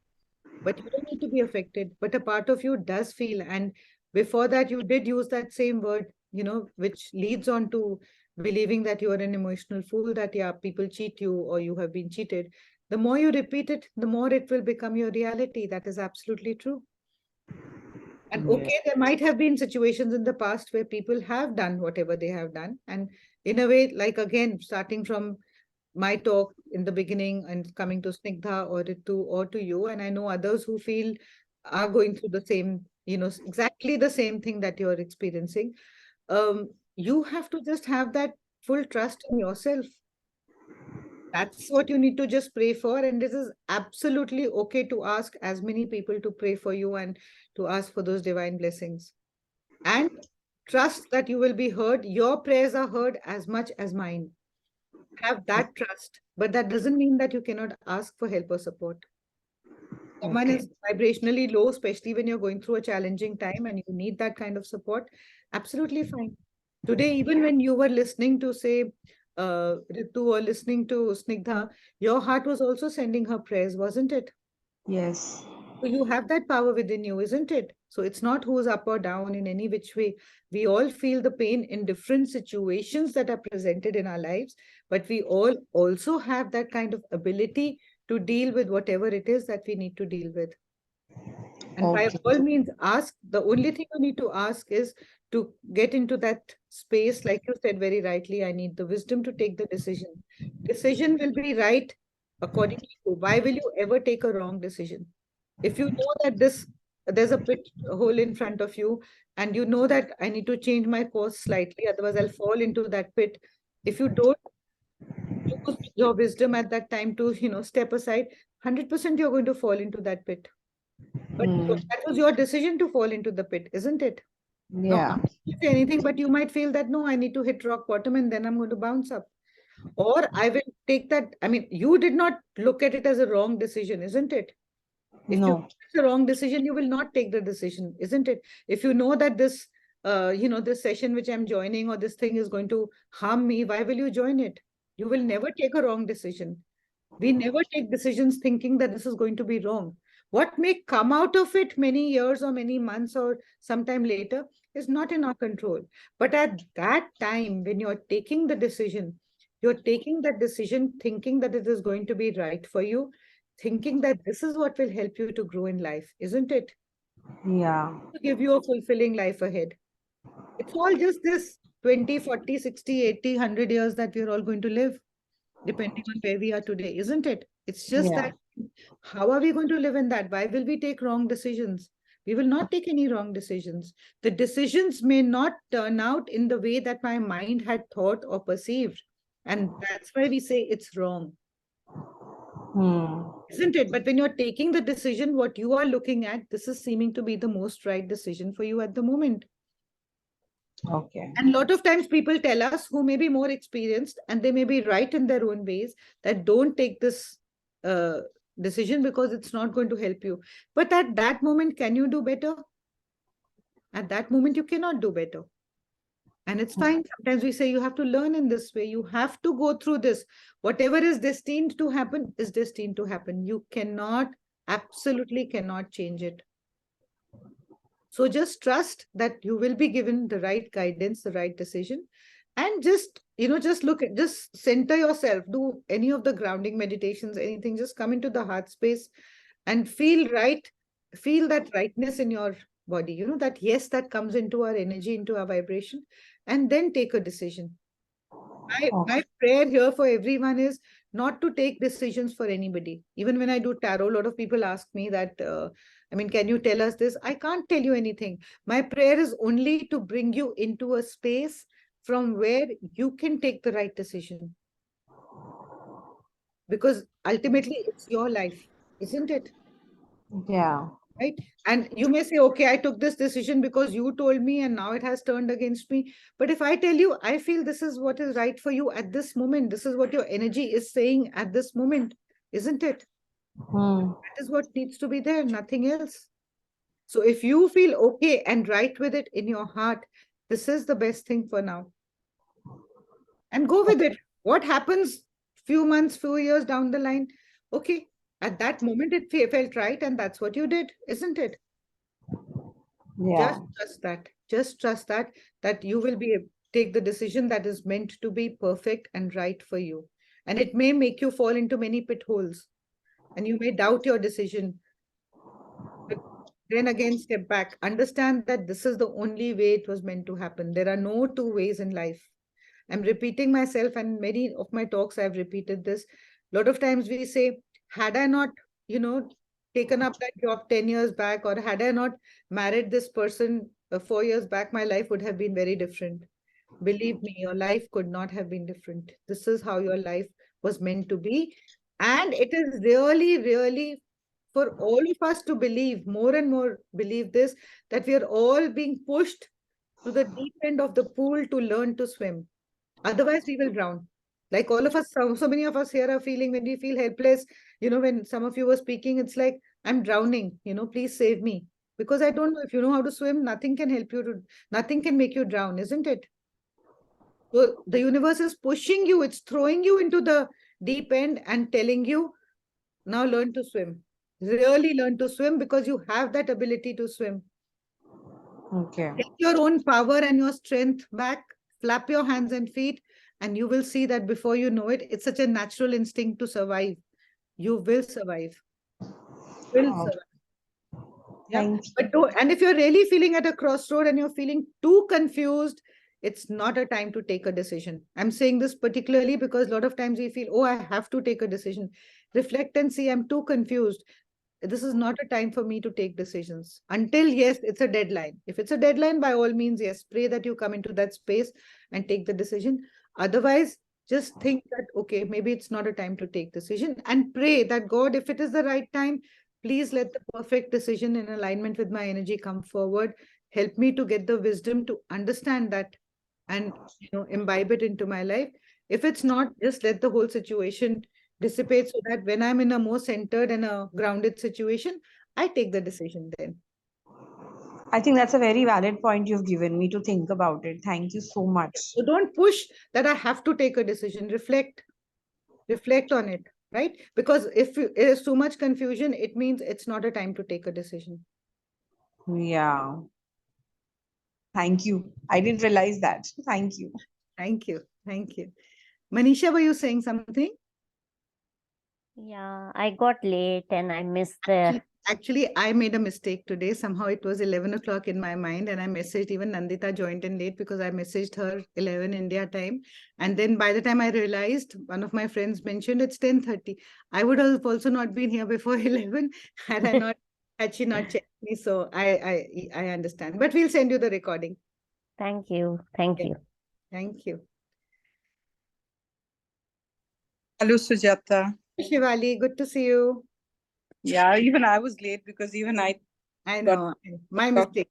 But you don't need to be affected. But a part of you does feel. And before that, you did use that same word, which leads on to believing that you are an emotional fool, that, yeah, people cheat you or you have been cheated. The more you repeat it, the more it will become your reality. That is absolutely true. And Yes. okay, there might have been situations in the past where people have done whatever they have done. And in a way, like again, starting from my talk in the beginning and coming to Snigdha or Ritu or to you, and I know others who feel are going through the same, exactly the same thing that you're experiencing. You have to just have that full trust in yourself. That's what you need to just pray for. And this is absolutely okay to ask as many people to pray for you and to ask for those divine blessings. And trust that you will be heard. Your prayers are heard as much as mine. Have that trust. But that doesn't mean that you cannot ask for help or support. Someone Okay. is vibrationally low, especially when you're going through a challenging time and you need that kind of support, absolutely fine. Today, even when you were listening to, say, Ritu or listening to Snigdha, your heart was also sending her prayers, wasn't it? Yes. So you have that power within you, isn't it? So it's not who's up or down in any which way. We all feel the pain in different situations that are presented in our lives, but we all also have that kind of ability to deal with whatever it is that we need to deal with. And by Okay. all means, ask. The only thing you need to ask is to get into that space. Like you said very rightly, I need the wisdom to take the decision. Decision will be right according to you. Why will you ever take a wrong decision? If you know that there's a pit hole in front of you, and you know that I need to change my course slightly, otherwise I'll fall into that pit. If you don't use your wisdom at that time to, step aside, 100% you're going to fall into that pit. But Hmm. that was your decision to fall into the pit, isn't it? Now, I Yeah. can't say anything, but you might feel that no, I need to hit rock bottom and then I'm going to bounce up. Or I will take that. I mean, you did not look at it as a wrong decision, isn't it? If you No. it's a wrong decision, you will not take the decision, isn't it? If you know that this session which I'm joining or this thing is going to harm me, why will you join it? You will never take a wrong decision. We never take decisions thinking that this is going to be wrong. What may come out of it many years or many months or sometime later is not in our control. But at that time, when you're taking the decision, you're taking that decision thinking that it is going to be right for you, thinking that this is what will help you to grow in life, isn't it? Yeah. To give you a fulfilling life ahead. It's all just this 20, 40, 60, 80, 100 years that we're all going to live, depending on where we are today, isn't it? It's just Yeah. that how are we going to live in that? Why will we take wrong decisions? We will not take any wrong decisions. The decisions may not turn out in the way that my mind had thought or perceived. And that's why we say it's wrong, Hmm. isn't it? But when you're taking the decision, what you are looking at, this is seeming to be the most right decision for you at the moment. Okay. And a lot of times people tell us who may be more experienced and they may be right in their own ways that don't take this uh, decision because it's not going to help you. But at that moment, can you do better? At that moment, you cannot do better. And it's fine. Sometimes we say you have to learn in this way. You have to go through this. Whatever is destined to happen is destined to happen. You cannot, absolutely cannot change it. So just trust that you will be given the right guidance, the right decision. And just look at, just center yourself, do any of the grounding meditations, anything, just come into the heart space and feel right, feel that rightness in your body, that yes, that comes into our energy, into our vibration, and then take a decision. My Okay. prayer here for everyone is not to take decisions for anybody. Even when I do tarot, a lot of people ask me that, can you tell us this? I can't tell you anything. My prayer is only to bring you into a space from where you can take the right decision. Because ultimately, it's your life, isn't it? Yeah. Right? And you may say, okay, I took this decision because you told me and now it has turned against me. But if I tell you, I feel this is what is right for you at this moment, this is what your energy is saying at this moment, isn't it? Hmm. That is what needs to be there, nothing else. So if you feel okay and right with it in your heart, this is the best thing for now. and go with it. What happens few months, few years down the line? Okay, at that moment it felt right, and that's what you did, isn't it? Yeah. Just trust that. Just trust that you will be take the decision that is meant to be perfect and right for you. And it may make you fall into many pit holes, and you may doubt your decision. But then again, step back. Understand that this is the only way it was meant to happen. There are no two ways in life. I'm repeating myself, and many of my talks I've repeated this. A lot of times we say, had I not, you know, taken up that job 10 years back, or had I not married this person 4 years back, my life would have been very different. Believe me, your life could not have been different. This is how your life was meant to be. And it is really, really for all of us to believe, more and more believe this, that we are all being pushed to the deep end of the pool to learn to swim. Otherwise, we will drown. Like all of us, so many of us here are feeling when we feel helpless. When some of you were speaking, it's like, I'm drowning, please save me. Because I don't know, if you know how to swim, nothing can help you to, nothing can make you drown, isn't it? So the universe is pushing you, it's throwing you into the deep end and telling you, now learn to swim. Really learn to swim, because you have that ability to swim. Okay. Take your own power and your strength back, flap your hands and feet, and you will see that before you know it, it's such a natural instinct to survive. You will survive. Will Oh, survive. Yeah. thank But you. and if you're really feeling at a crossroad and you're feeling too confused, it's not a time to take a decision. I'm saying this particularly because a lot of times we feel, oh, I have to take a decision. Reflect and see, I'm too confused. This is not a time for me to take decisions until, yes, it's a deadline. If it's a deadline, by all means, yes, pray that you come into that space and take the decision. Otherwise, just think that, okay, maybe it's not a time to take decision, and pray that, God, if it is the right time, please let the perfect decision in alignment with my energy come forward. Help me to get the wisdom to understand that and imbibe it into my life. If it's not, just let the whole situation dissipate, so that when I'm in a more centered and a grounded situation, I take the decision then. I think that's a very valid point you've given me to think about it. Thank you so much. So don't push that I have to take a decision. Reflect on it, right? Because if there's too much confusion, it means it's not a time to take a decision. Yeah. Thank you. I didn't realize that. Thank you. Thank you. Thank you. Manisha, were you saying something? Yeah, I got late and I missed the. Actually, I made a mistake today. Somehow it was 11 o'clock in my mind, and I messaged, even Nandita joined in late because I messaged her 11 India time. And then by the time I realized, one of my friends mentioned it's 10:30. I would have also not been here before 11 had she not checked me. So I understand. But we'll send you the recording. Thank you. Thank Yeah. you. Thank you. Hello, Sujata. Shivali, good to see you. Yeah, even I was late because even I I got know. My talk. mistake.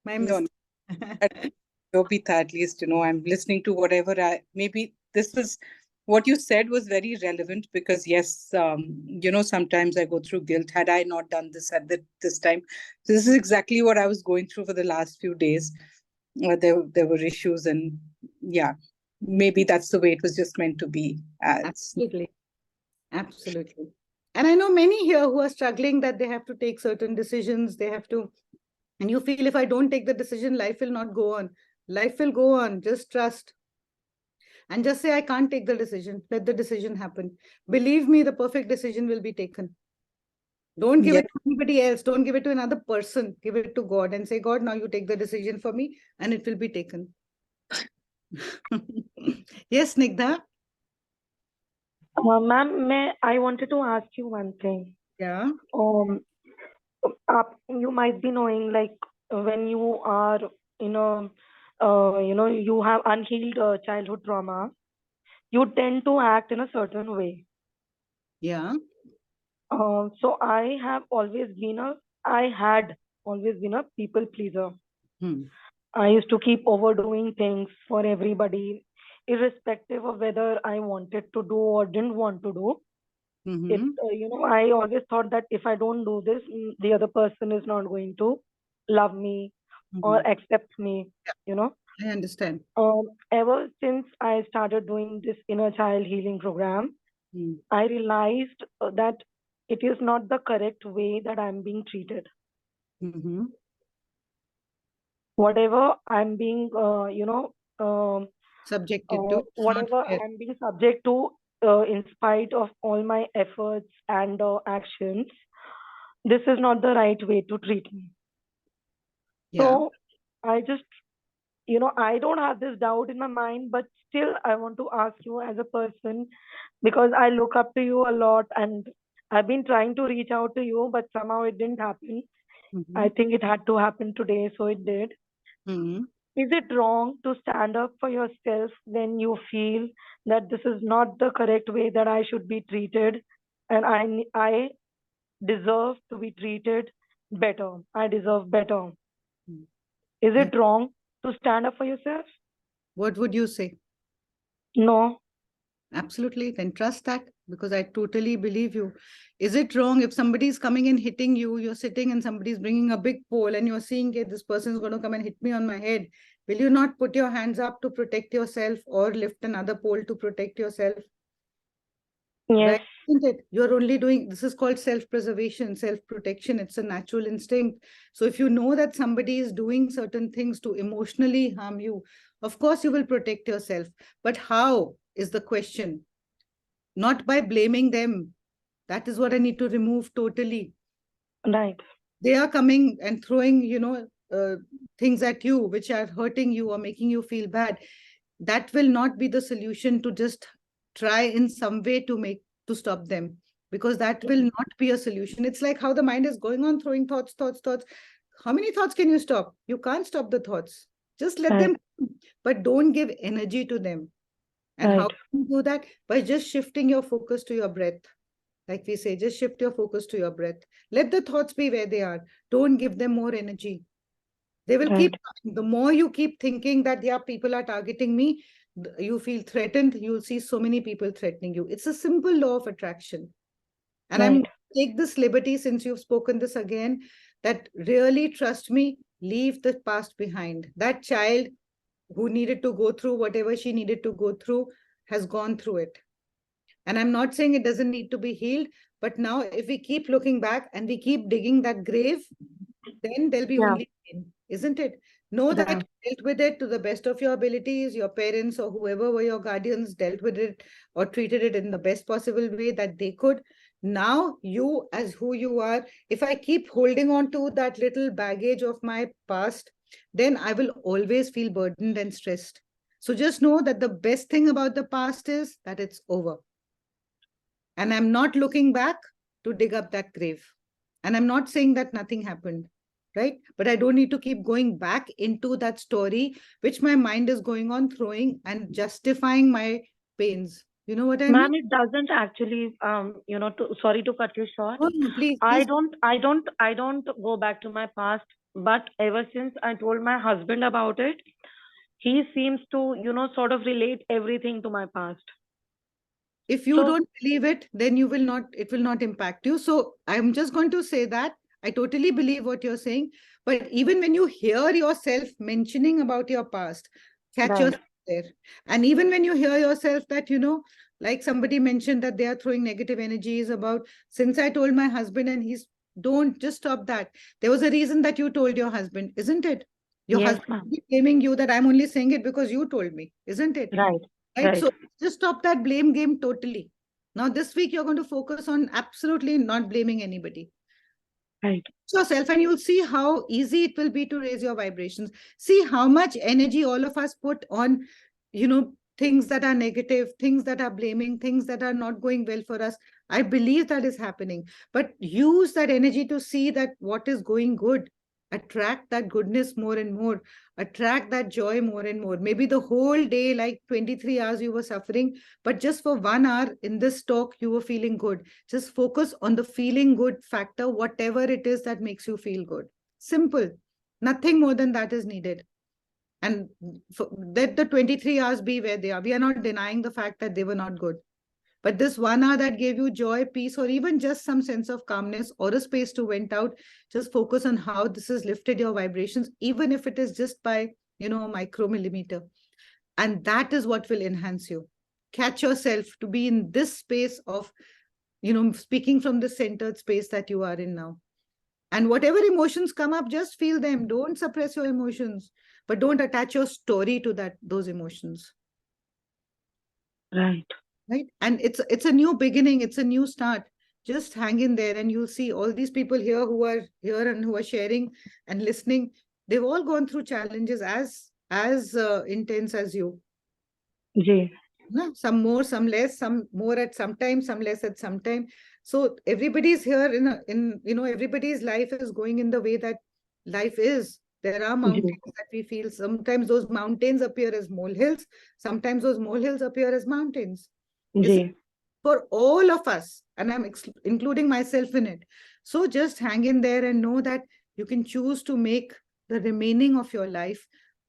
My No, mistake. at Yobita, at least, I'm listening to whatever maybe this was what you said was very relevant because, yes, sometimes I go through guilt. Had I not done this at this time? So this is exactly what I was going through for the last few days. There were issues, and yeah, maybe that's the way it was just meant to be. Absolutely. Absolutely. And I know many here who are struggling that they have to take certain decisions. And you feel, if I don't take the decision, life will not go on. Life will go on. Just trust. And just say, I can't take the decision. Let the decision happen. Believe me, the perfect decision will be taken. Don't give Yeah. it to anybody else. Don't give it to another person. Give it to God and say, God, now you take the decision for me, and it will be taken. Yes, Snigdha? Ma'am, I wanted to ask you one thing. Yeah. You might be knowing, like, when you are in a, you have unhealed childhood trauma, you tend to act in a certain way. Yeah. So I had always been a people pleaser. I used to keep overdoing things for everybody, irrespective of whether I wanted to do or didn't want to do. I always thought that if I don't do this, the other person is not going to love me or accept me, I understand. Ever since I started doing this inner child healing program, I realized that it is not the correct way that I'm being treated. Mm-hmm. Whatever I'm being, Subjected to, it's not whatever fair. I'm being subject to, in spite of all my efforts and actions, this is not the right way to treat me. Yeah. So I just, I don't have this doubt in my mind, but still I want to ask you as a person, because I look up to you a lot and I've been trying to reach out to you, but somehow it didn't happen. Mm-hmm. I think it had to happen today, so it did. Mm-hmm. Is it wrong to stand up for yourself when you feel that this is not the correct way that I should be treated, and I deserve to be treated better? I deserve better. Is Yeah. it wrong to stand up for yourself? What would you say? No. Absolutely. Then trust that, because I totally believe you. Is it wrong if somebody is coming and hitting you, you're sitting and somebody's bringing a big pole and you're seeing, okay, this person is going to come and hit me on my head? Will you not put your hands up to protect yourself or lift another pole to protect yourself? Yes. Right? Isn't it? You're only doing, this is called self-preservation, self-protection. It's a natural instinct. So if you know that somebody is doing certain things to emotionally harm you, of course you will protect yourself. But how is the question? Not by blaming them. That is what I need to remove totally. Right. They are coming and throwing, things at you, which are hurting you or making you feel bad. That will not be the solution to just try in some way to stop them, because that will not be a solution. It's like how the mind is going on throwing thoughts. How many thoughts can you stop? You can't stop the thoughts. Just let Right. them, but don't give energy to them. And how Right. can you do that? By just shifting your focus to your breath. Like we say, just shift your focus to your breath. Let the thoughts be where they are. Don't give them more energy. They will keep Right. coming. The more you keep thinking that, yeah, people are targeting me, you feel threatened, you'll see so many people threatening you. It's a simple law of attraction. And I'm Right. take this liberty, since you've spoken this again, that really trust me, leave the past behind. That child who needed to go through whatever she needed to go through has gone through it. And I'm not saying it doesn't need to be healed, but now if we keep looking back and we keep digging that grave, then there'll be Yeah. only pain, isn't it? Know that Yeah. you dealt with it to the best of your abilities. Your parents or whoever were your guardians dealt with it or treated it in the best possible way that they could. Now, you as who you are, if I keep holding on to that little baggage of my past, then I will always feel burdened and stressed. So just know that the best thing about the past is that it's over. And I'm not looking back to dig up that grave. And I'm not saying that nothing happened, right? But I don't need to keep going back into that story, which my mind is going on throwing and justifying my pains. You know what I mean? Ma'am, it doesn't actually, sorry to cut you short. Oh, no, please, I please. don't go back to my past, but ever since I told my husband about it, he seems to, sort of relate everything to my past. If you So, don't believe it, then it will not impact you. So I'm just going to say that I totally believe what you're saying. But even when you hear yourself mentioning about your past, catch right, yourself there. And even when you hear yourself that, like somebody mentioned that they are throwing negative energies about, since I told my husband and he's, don't just stop that. There was a reason that you told your husband, isn't it? Your yes, husband ma'am, is blaming you that I'm only saying it because you told me, isn't it? right, Right? right, So just stop that blame game totally. Now, this week, you're going to focus on absolutely not blaming anybody. right, Yourself, and you'll see how easy it will be to raise your vibrations. See how much energy all of us put on, things that are negative, things that are blaming, things that are not going well for us. I believe that is happening. But use that energy to see that what is going good. Attract that goodness more and more. Attract that joy more and more. Maybe the whole day, like 23 hours, you were suffering, but just for 1 hour in this talk, you were feeling good. Just focus on the feeling good factor, whatever it is that makes you feel good. Simple. Nothing more than that is needed. And let the 23 hours be where they are. We are not denying the fact that they were not good. But this 1 hour that gave you joy, peace, or even just some sense of calmness or a space to vent out, just focus on how this has lifted your vibrations, even if it is just by a micromillimeter. And that is what will enhance you. Catch yourself to be in this space of, speaking from the centered space that you are in now. And whatever emotions come up, just feel them. Don't suppress your emotions, but don't attach your story to those emotions. Right. Right. And it's a new beginning. It's a new start. Just hang in there, and you'll see all these people here who are here and who are sharing and listening. They've all gone through challenges as intense as you. Ji. No, some more, some less, some more at some time, some less at some time. So everybody's here everybody's life is going in the way that life is. There are mountains that we feel. Sometimes those mountains appear as molehills. Sometimes those molehills appear as mountains. Ji. For all of us, and I'm including myself in it. So just hang in there and know that you can choose to make the remaining of your life,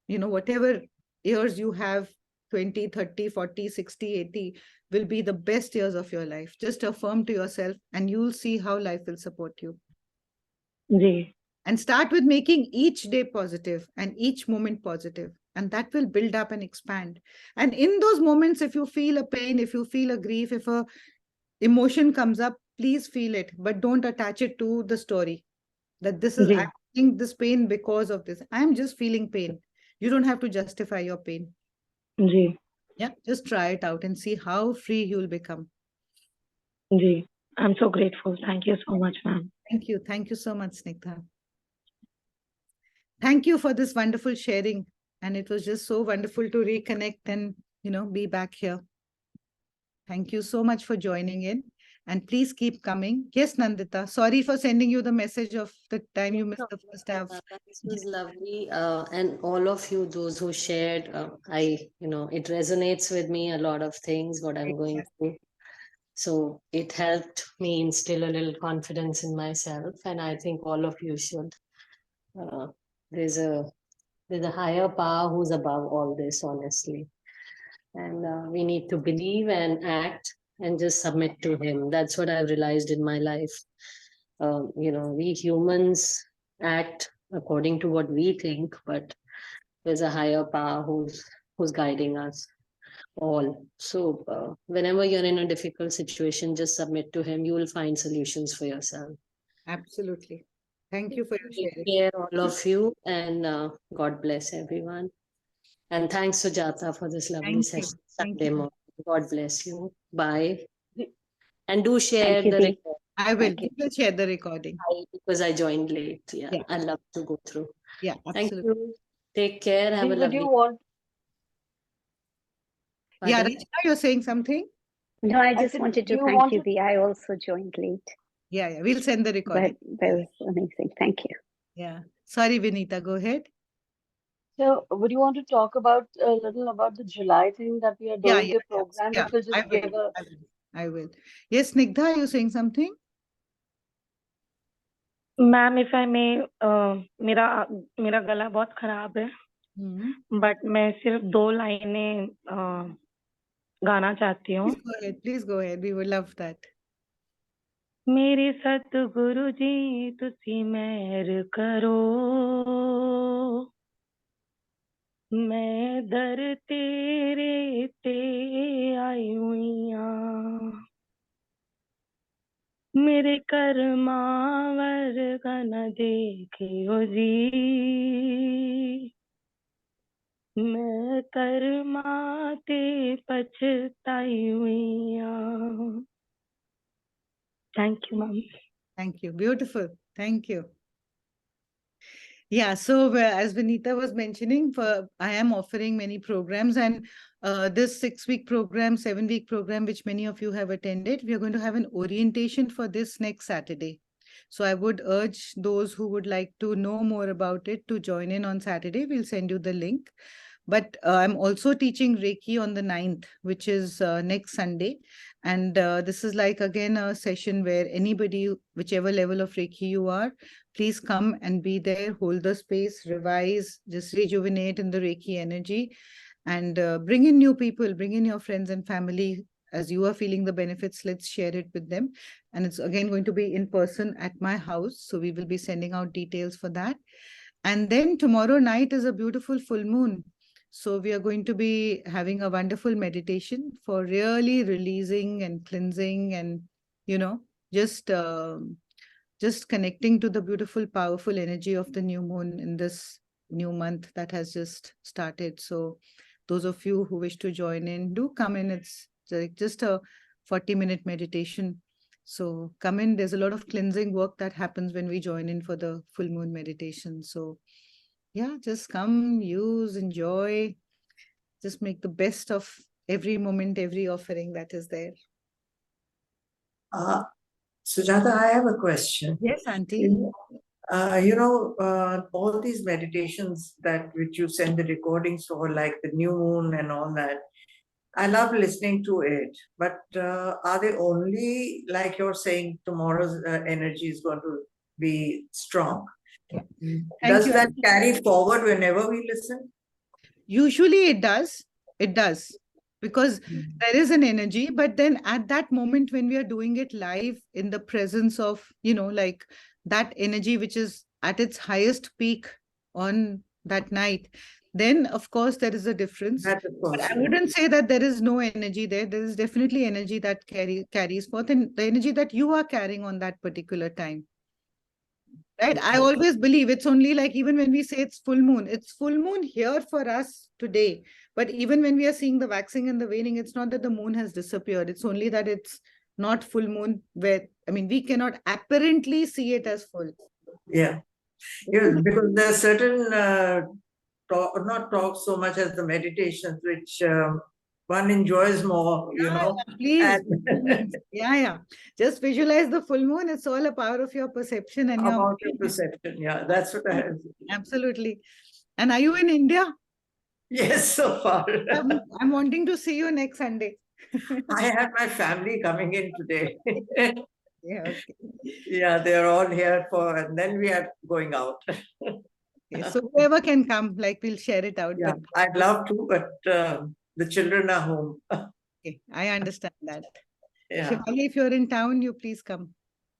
whatever years you have, 20, 30, 40, 60, 80, will be the best years of your life. Just affirm to yourself, and you'll see how life will support you. Ji. And start with making each day positive and each moment positive. And that will build up and expand. And in those moments, if you feel a pain, if you feel a grief, if a emotion comes up, please feel it, but don't attach it to the story. That I'm feeling this pain because of this. I'm just feeling pain. You don't have to justify your pain. Ji. Yeah, just try it out and see how free you'll become. Ji. I'm so grateful. Thank you so much, ma'am. Thank you. Thank you so much, Snigdha. Thank you for this wonderful sharing. And it was just so wonderful to reconnect and, be back here. Thank you so much for joining in. And please keep coming. Yes, Nandita. Sorry for sending you the message of the time you missed the first half. This was lovely. And all of you, those who shared, it resonates with me, a lot of things, what I'm going through. So it helped me instill a little confidence in myself. And I think all of you should. There's a higher power who's above all this, honestly. And we need to believe and act and just submit to him. That's what I've realized in my life. We humans act according to what we think, but there's a higher power who's guiding us all. So whenever you're in a difficult situation, just submit to him. You will find solutions for yourself. Absolutely. Thank you for your sharing. Take care, all of you, and God bless everyone. And thanks, Sujata, for this lovely session. Sunday morning. God bless you. Bye. And do share the recording. I will. You will share the recording. Because I joined late. Yeah, I love to go through. Yeah, thank absolutely. you. Take care. Have a Would lovely. you want? Yeah, Rachna, you're saying something? No, I just wanted to thank you, Dee. I also joined late. Yeah, we'll send the recording. But that was amazing. Thank you. Yeah. Sorry, Vinita, go ahead. So, would you want to talk about a little about the July thing that we are doing, the program? Yeah, It will just give a. I will. Yes, Snigdha, you saying something? Ma'am if I may मेरा गला बहुत खराब है but मैं सिर्फ 2 लाइनें गाना चाहती हूँ. Please go ahead. We would love that. मेरे सतगुरु जी तुसी मेहर करो, मैं दर तेरे ते आई हुई हाँ, मेरे कर्मा वर्गा न देखियो जी, मैं कर्मा ते पछताई हुई हाँ. Thank you, ma'am. Thank you. Beautiful. Thank you. Yeah, so as Vinita was mentioning, I am offering many programs, and this 6-week program, 7-week program, which many of you have attended, we are going to have an orientation for this next Saturday. So I would urge those who would like to know more about it to join in on Saturday. We'll send you the link. But I'm also teaching Reiki on the 9th, which is next Sunday. And this is like, again, a session where anybody, whichever level of Reiki you are, please come and be there, hold the space, revise, just rejuvenate in the Reiki energy, and bring in new people, bring in your friends and family. As you are feeling the benefits, let's share it with them. And it's again going to be in person at my house. So we will be sending out details for that. And then tomorrow night is a beautiful full moon. So we are going to be having a wonderful meditation for really releasing and cleansing and, you know, just just connecting to the beautiful, powerful energy of the new moon in this new month that has just started. So those of you who wish to join in, do come in. It's like just a 40-minute meditation. So come in. There's a lot of cleansing work that happens when we join in for the full moon meditation. So yeah, just come, use, enjoy, just make the best of every moment, every offering that is there. Sujata, I have a question. Yes, Auntie. All these meditations that which you send the recordings for, like the new moon and all that, I love listening to it. But are they only, like you're saying, tomorrow's energy is going to be strong? Yeah. Does that carry forward whenever we listen? Usually it does. It does. Because there is an energy, but then at that moment when we are doing it live in the presence of, like that energy which is at its highest peak on that night, then of course there is a difference. But I wouldn't say that there is no energy there. There is definitely energy that carries forth, and the energy that you are carrying on that particular time. Right. I always believe it's only like, even when we say it's full moon here for us today. But even when we are seeing the waxing and the waning, it's not that the moon has disappeared. It's only that it's not full moon where, we cannot apparently see it as full. Yeah. Because there are certain not talk so much as the meditations, which one enjoys more, Please. Yeah. Just visualize the full moon. It's all a power of your perception and your perception. Yeah, that's what I have. Absolutely. And are you in India? Yes, so far. I'm wanting to see you next Sunday. I have my family coming in today. Yeah, okay. Yeah, they're all here and then we are going out. Okay, so whoever can come, like we'll share it out. Yeah, but I'd love to, but the children are home. Okay, I understand that. Yeah. Shivali, if you're in town, you please come.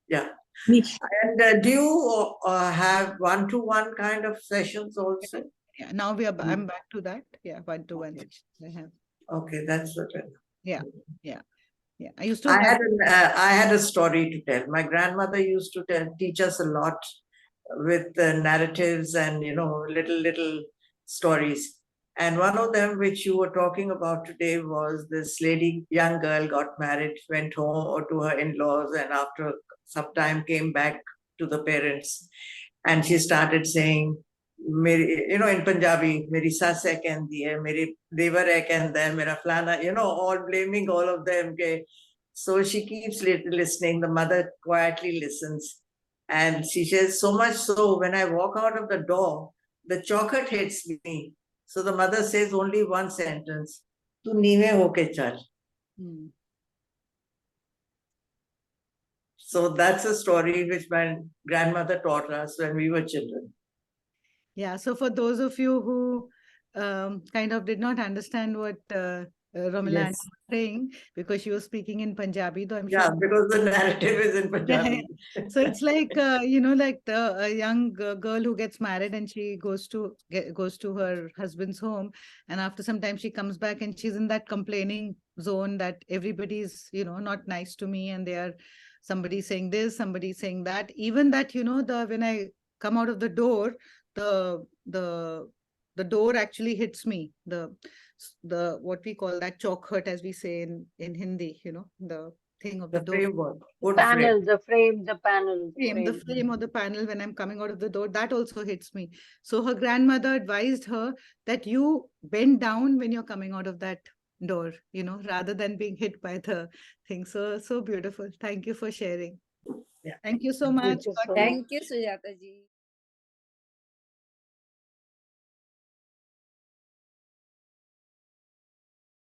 Yeah. And do you have one-to-one kind of sessions also? Yeah, now I'm back to that. Yeah, one-to-one sessions I have. Okay, that's what Yeah. I used to I had a story to tell. My grandmother used to teach us a lot with narratives and, little stories. And one of them, which you were talking about today, was this young girl got married, went home or to her in-laws, and after some time came back to the parents. And she started saying, in Punjabi, meri saas hai kendi hai, meri devar hai kenda hai, mera flana, all blaming all of them. So she keeps listening. The mother quietly listens. And she says, so much so, when I walk out of the door, the chocolate hits me. So the mother says only one sentence, tu nive hoke chal. So that's a story which my grandmother taught us when we were children. Yeah, so for those of you who kind of did not understand what Romila was saying, because she was speaking in Punjabi, though I'm sure. Because the narrative is in Punjabi. So it's like, like a young girl who gets married and she goes to her husband's home. And after some time she comes back and she's in that complaining zone that everybody's, not nice to me. And somebody saying this, somebody saying that. Even that, when I come out of the door, the door actually hits me. The what we call that chalk hut, as we say in Hindi, the thing of the door. The frame or the panel when I'm coming out of the door, that also hits me. So her grandmother advised her that you bend down when you're coming out of that door, rather than being hit by the thing. So beautiful. Thank you for sharing. Yeah. Thank you so much. Thank you, Sujata ji.